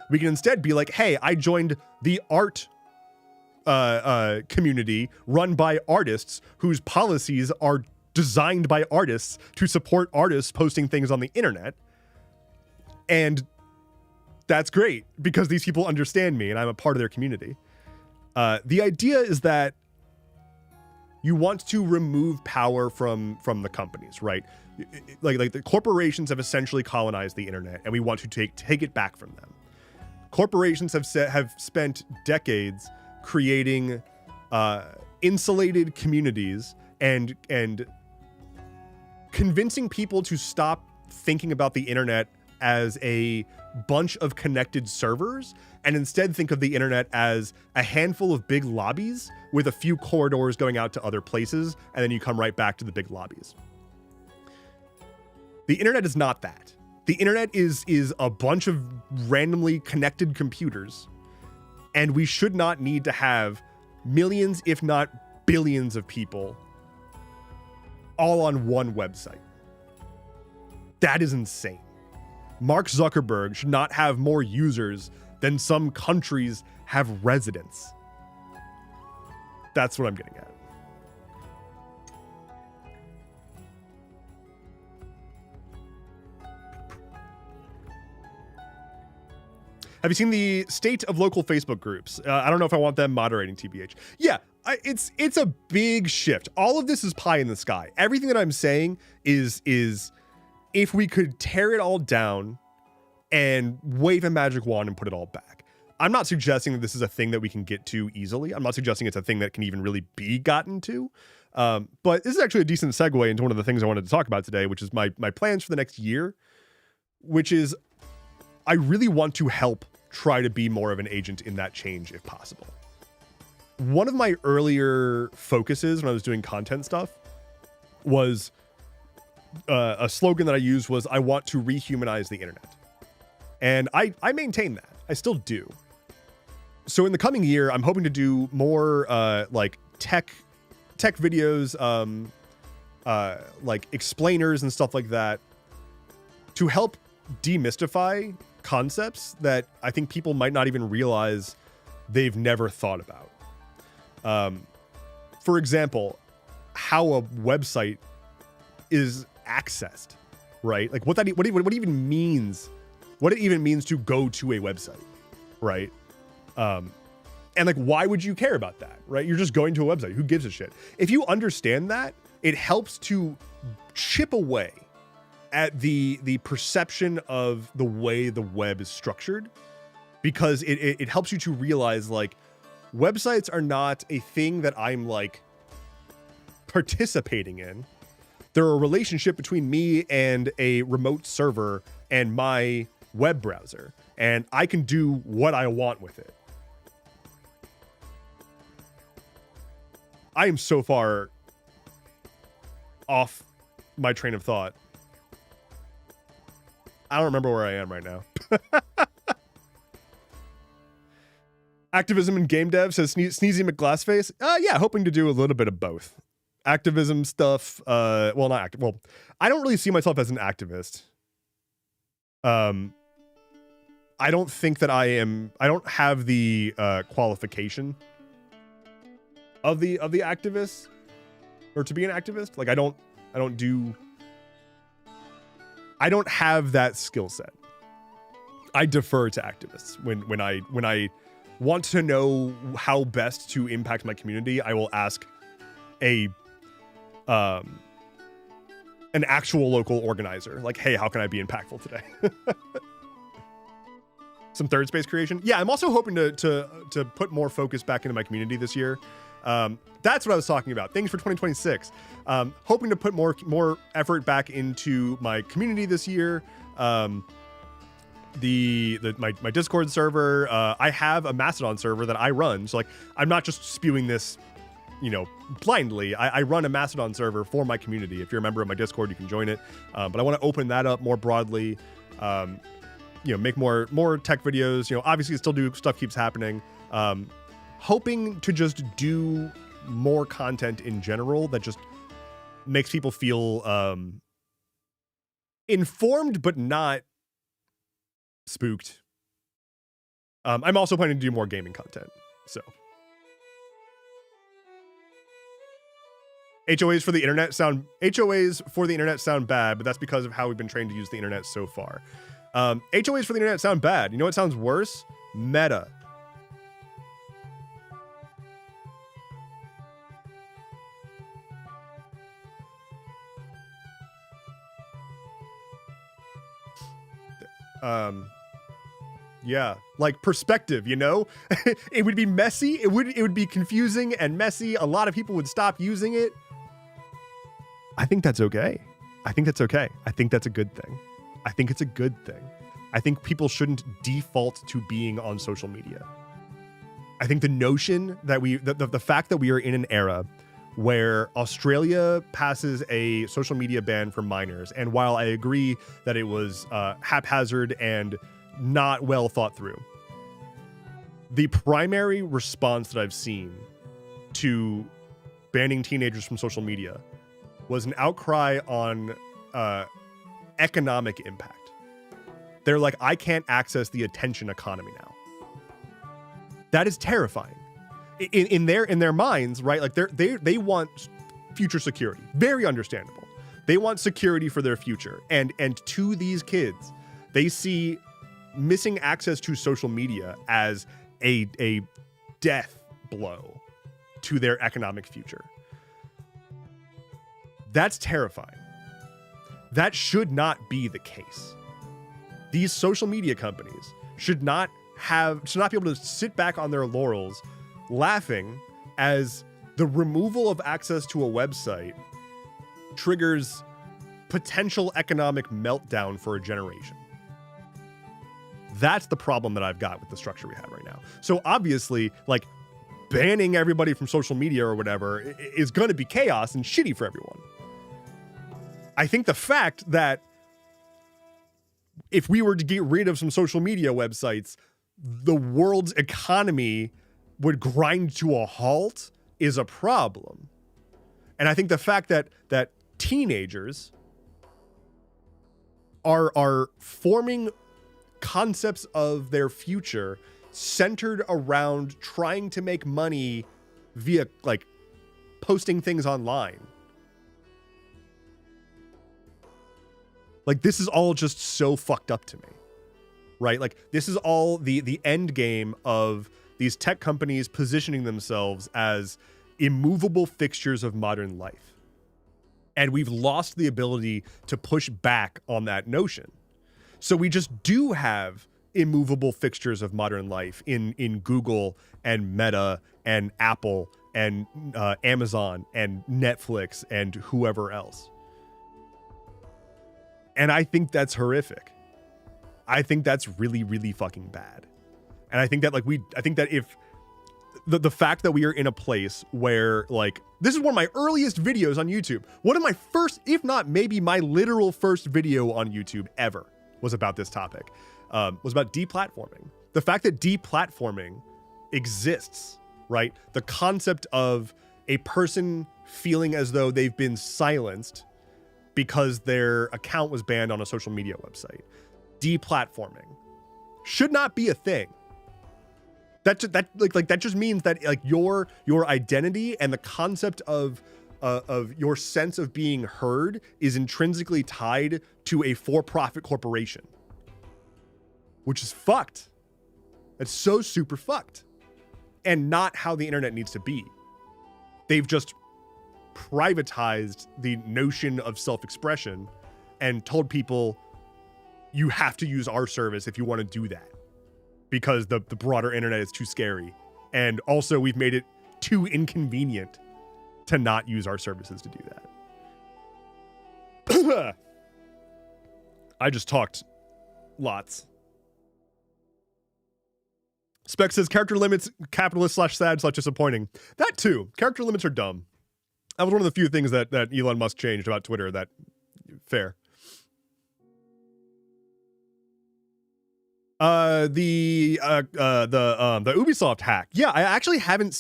We can instead be like, hey, I joined the art community run by artists whose policies are designed by artists to support artists posting things on the internet. And that's great because these people understand me and I'm a part of their community. The idea is that you want to remove power from the companies, right? Like the corporations have essentially colonized the internet, and we want to take it back from them. Corporations have spent decades creating insulated communities and convincing people to stop thinking about the internet as a bunch of connected servers and instead think of the internet as a handful of big lobbies with a few corridors going out to other places, and then you come right back to the big lobbies. The internet is not that. The internet is a bunch of randomly connected computers, and we should not need to have millions, if not billions of people all on one website. That is insane. Mark Zuckerberg should not have more users than some countries have residents. That's what I'm getting at. Have you seen the state of local Facebook groups? I don't know if I want them moderating, TBH. Yeah, it's a big shift. All of this is pie in the sky. Everything that I'm saying is if we could tear it all down and wave a magic wand and put it all back. I'm not suggesting that this is a thing that we can get to easily. I'm not suggesting it's a thing that can even really be gotten to. But this is actually a decent segue into one of the things I wanted to talk about today, which is my plans for the next year, which is I really want to help try to be more of an agent in that change if possible. One of my earlier focuses when I was doing content stuff was a slogan that I used was, I want to rehumanize the internet. And I maintain that. I still do. So in the coming year, I'm hoping to do more like tech videos, like explainers and stuff like that to help demystify concepts that I think people might not even realize they've never thought about. For example, how a website is accessed, right? Like what even means, what it even means to go to a website, right? And And like, why would you care about that, right? You're just going to a website. Who gives a shit? If you understand that, it helps to chip away at the perception of the way the web is structured, because it helps you to realize like websites are not a thing that I'm like participating in. They're a relationship between me and a remote server and my web browser, and I can do what I want with it. I am so far off my train of thought. I don't remember where I am right now. Activism in game dev, says Sneezy McGlassface. Yeah, hoping to do a little bit of both. Activism stuff. Well, not active. Well, I don't really see myself as an activist. I don't think that I am. I don't have the qualification of the activist, or to be an activist. Like I don't have that skill set. I defer to activists when I want to know how best to impact my community. I will ask an actual local organizer, like, hey, how can I be impactful today? Some third space creation. Yeah, I'm also hoping to put more focus back into my community this year. That's what I was talking about. Things for 2026. Hoping to put more effort back into my community this year. My Discord server. I have a Mastodon server that I run. So like, I'm not just spewing this, blindly. I run a Mastodon server for my community. If you're a member of my Discord, you can join it. But I want to open that up more broadly. Make more tech videos. Obviously still do stuff keeps happening. Hoping to just do more content in general that just makes people feel informed but not spooked. I'm also planning to do more gaming content. So HOAs for the internet sound bad, but that's because of how we've been trained to use the internet so far. HOAs for the internet sound bad. You know what sounds worse? Meta. Yeah, like perspective, it would be messy. It would be confusing and messy. A lot of people would stop using it. I think that's okay. I think that's okay. I think that's a good thing. I think it's a good thing. I think people shouldn't default to being on social media. I think the notion that the fact that we are in an era where Australia passes a social media ban for minors, and while I agree that it was haphazard and not well thought through, the primary response that I've seen to banning teenagers from social media was an outcry on economic impact. They're like, I can't access the attention economy now. That is terrifying. In their minds, right? Like they want future security. Very understandable. They want security for their future. And to these kids, they see missing access to social media as a death blow to their economic future. That's terrifying. That should not be the case. These social media companies should not be able to sit back on their laurels laughing as the removal of access to a website triggers potential economic meltdown for a generation. That's the problem that I've got with the structure we have right now. So obviously, like, banning everybody from social media or whatever is going to be chaos and shitty for everyone. I think the fact that if we were to get rid of some social media websites, the world's economy would grind to a halt is a problem. And I think the fact that teenagers are forming concepts of their future centered around trying to make money via like posting things online. Like, this is all just so fucked up to me, right? Like, this is all the end game of these tech companies positioning themselves as immovable fixtures of modern life. And we've lost the ability to push back on that notion. So we just do have immovable fixtures of modern life in Google and Meta and Apple and Amazon and Netflix and whoever else. And I think that's horrific. I think that's really, really fucking bad. And I think that I think that if the fact that we are in a place where, like, this is one of my earliest videos on YouTube. One of my first, if not maybe my literal first video on YouTube ever was about this topic, was about deplatforming. The fact that deplatforming exists, right? The concept of a person feeling as though they've been silenced because their account was banned on a social media website. Deplatforming should not be a thing. That just means that, like, your identity and the concept of your sense of being heard is intrinsically tied to a for-profit corporation, which is fucked. That's so super fucked, and not how the internet needs to be. They've just privatized the notion of self-expression and told people you have to use our service if you want to do that, because the broader internet is too scary. And also we've made it too inconvenient to not use our services to do that. I just talked lots. Spec says character limits, capitalist / sad / disappointing. That too. Character limits are dumb. That was one of the few things that Elon Musk changed about Twitter. That fair. The Ubisoft hack. Yeah, I actually haven't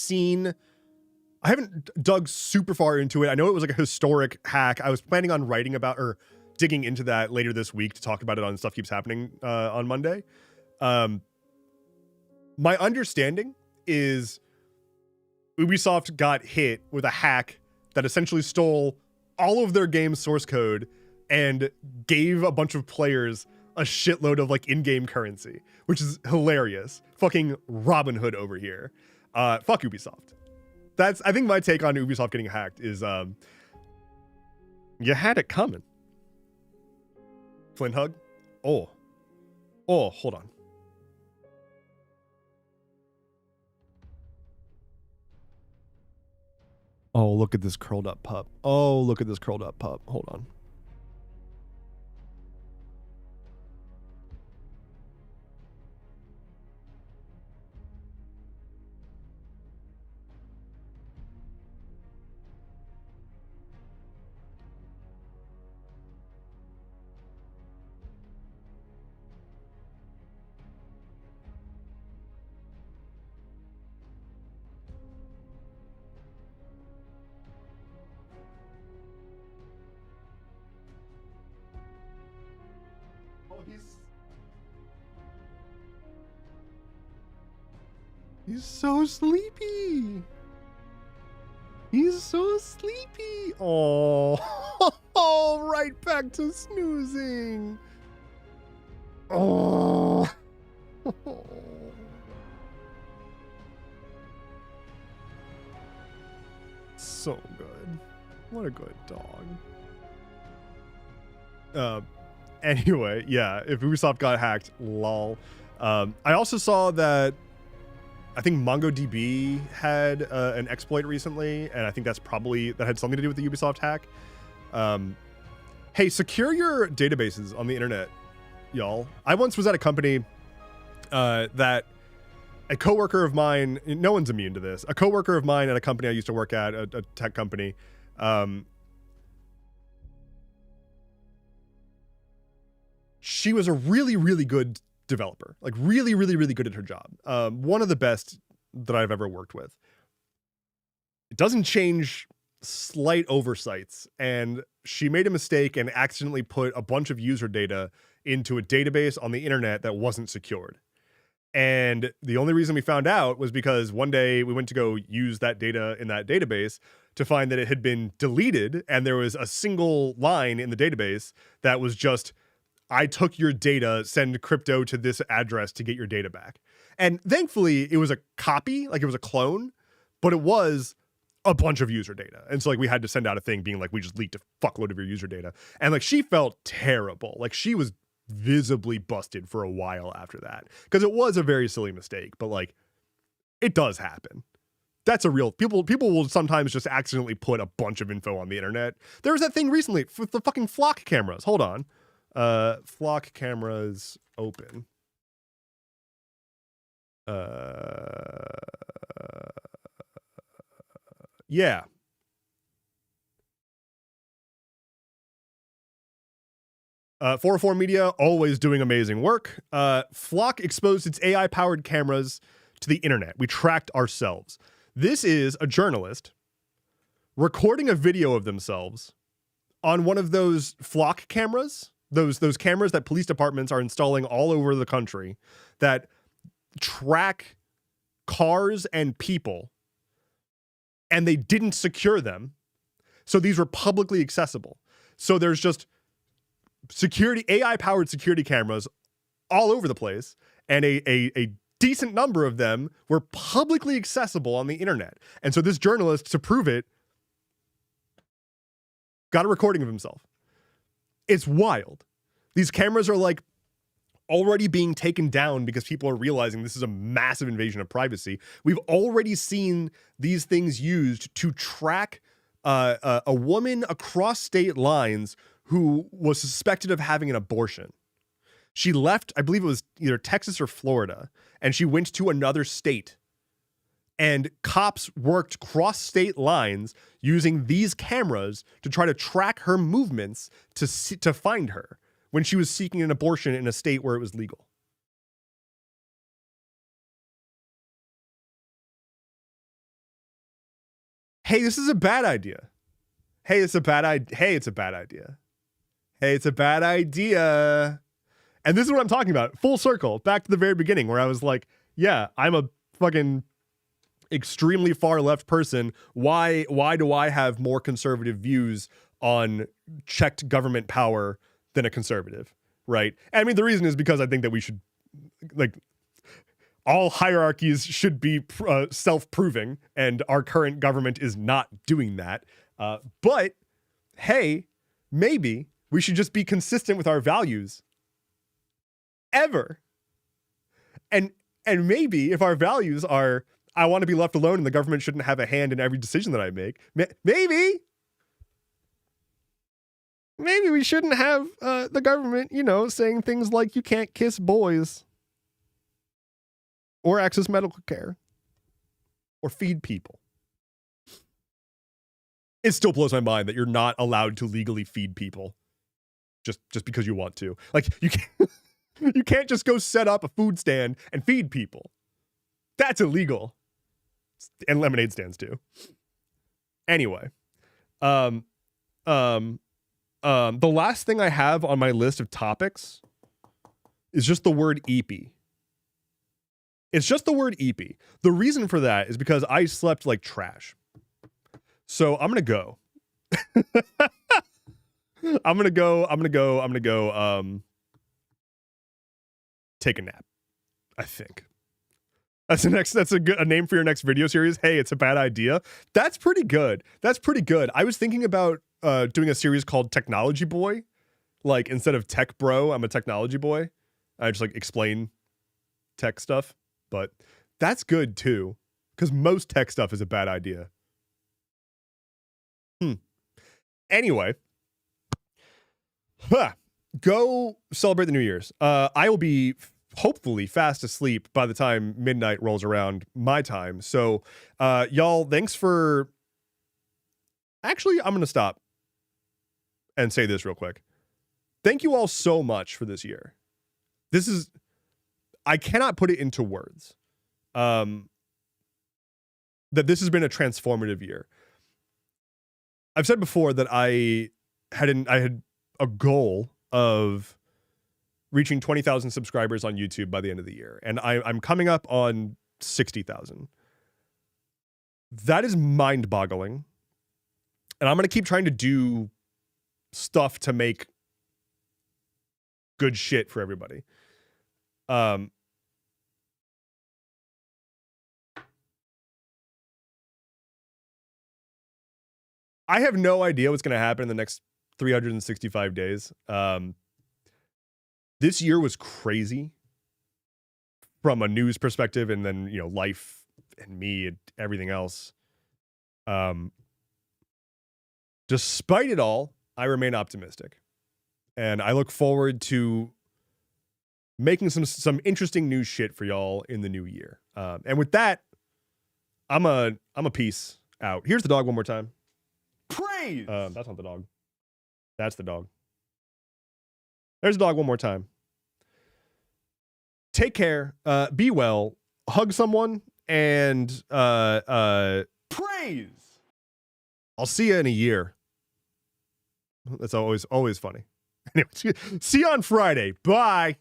dug super far into it. I know it was like a historic hack. I was planning on writing about or digging into that later this week to talk about it on Stuff Keeps Happening on Monday. My understanding is Ubisoft got hit with a hack that essentially stole all of their game source code and gave a bunch of players a shitload of, like, in-game currency, which is hilarious. Fucking Robin Hood over here. Fuck Ubisoft. That's, I think, my take on Ubisoft getting hacked is, you had it coming. Flint hug? Oh, hold on. Oh, look at this curled up pup. Oh, look at this curled up pup. Hold on. He's so sleepy. He's so sleepy. Oh, right back to snoozing. Oh. So good. What a good dog. Anyway, yeah, if Ubisoft got hacked, lol. I also saw that I think MongoDB had an exploit recently, and I think that had something to do with the Ubisoft hack. Hey, secure your databases on the internet, y'all. I once was at a company that a coworker of mine, no one's immune to this, a coworker of mine at a company I used to work at, a tech company, she was a really, really good developer, like really, really, really good at her job. One of the best that I've ever worked with. It doesn't change slight oversights, and she made a mistake and accidentally put a bunch of user data into a database on the internet that wasn't secured. And the only reason we found out was because one day we went to go use that data in that database to find that it had been deleted, and there was a single line in the database that was just, I took your data, send crypto to this address to get your data back. And thankfully, it was a copy, like it was a clone, but it was a bunch of user data. And so like we had to send out a thing being like, we just leaked a fuckload of your user data. And like she felt terrible. Like she was visibly busted for a while after that because it was a very silly mistake, but like it does happen. That's a real people will sometimes just accidentally put a bunch of info on the internet. There was that thing recently with the fucking flock cameras. Hold on. Flock cameras open. Yeah. Uh, 404 Media, always doing amazing work. Flock exposed its AI-powered cameras to the internet. We tracked ourselves. This is a journalist recording a video of themselves on one of those Flock cameras, those cameras that police departments are installing all over the country that track cars and people, and they didn't secure them. So these were publicly accessible. So there's just AI-powered security cameras all over the place, and a decent number of them were publicly accessible on the internet. And so this journalist, to prove it, got a recording of himself. It's wild. These cameras are like already being taken down because people are realizing this is a massive invasion of privacy. We've already seen these things used to track a woman across state lines who was suspected of having an abortion. She left, I believe it was either Texas or Florida, and she went to another state. And cops worked cross-state lines using these cameras to try to track her movements to find her when she was seeking an abortion in a state where it was legal. Hey, this is a bad idea. Hey, it's a bad idea. Hey, it's a bad idea. Hey, it's a bad idea. And this is what I'm talking about. Full circle, back to the very beginning where I was like, yeah, I'm a fucking extremely far left person. Why do I have more conservative views on checked government power than a conservative, right? And I mean, the reason is because I think that we should, like, all hierarchies should be self-proving, and our current government is not doing that. But hey, maybe we should just be consistent with our values ever. And maybe if our values are, I want to be left alone and the government shouldn't have a hand in every decision that I make, maybe we shouldn't have the government, saying things like you can't kiss boys or access medical care or feed people. It still blows my mind that you're not allowed to legally feed people just because you want to. Like, you can't just go set up a food stand and feed people. That's illegal. And lemonade stands too. Anyway, the last thing I have on my list of topics is just the word eepy. It's just the word eepy. The reason for that is because I slept like trash. So I'm gonna go. I'm gonna go take a nap, I think. That's a name for your next video series. Hey, it's a bad idea. That's pretty good. I was thinking about doing a series called Technology Boy. Like, instead of Tech Bro, I'm a technology boy. I just like explain tech stuff, but that's good too, because most tech stuff is a bad idea. Anyway, go celebrate the New Year's. I will be hopefully fast asleep by the time midnight rolls around my time. So, y'all, thanks for... Actually, I'm going to stop and say this real quick. Thank you all so much for this year. I cannot put it into words. That this has been a transformative year. I've said before that I had a goal of reaching 20,000 subscribers on YouTube by the end of the year. And I'm coming up on 60,000. That is mind-boggling. And I'm going to keep trying to do stuff to make good shit for everybody. I have no idea what's going to happen in the next 365 days. This year was crazy from a news perspective, and then, life and me and everything else. Despite it all, I remain optimistic, and I look forward to making some interesting new shit for y'all in the new year. And with that, I'm a peace out. Here's the dog one more time. Praise. That's not the dog. That's the dog. There's the dog one more time. Take care. Be well. Hug someone, and Praise. I'll see you in a year. That's always funny. Anyway, see you on Friday. Bye.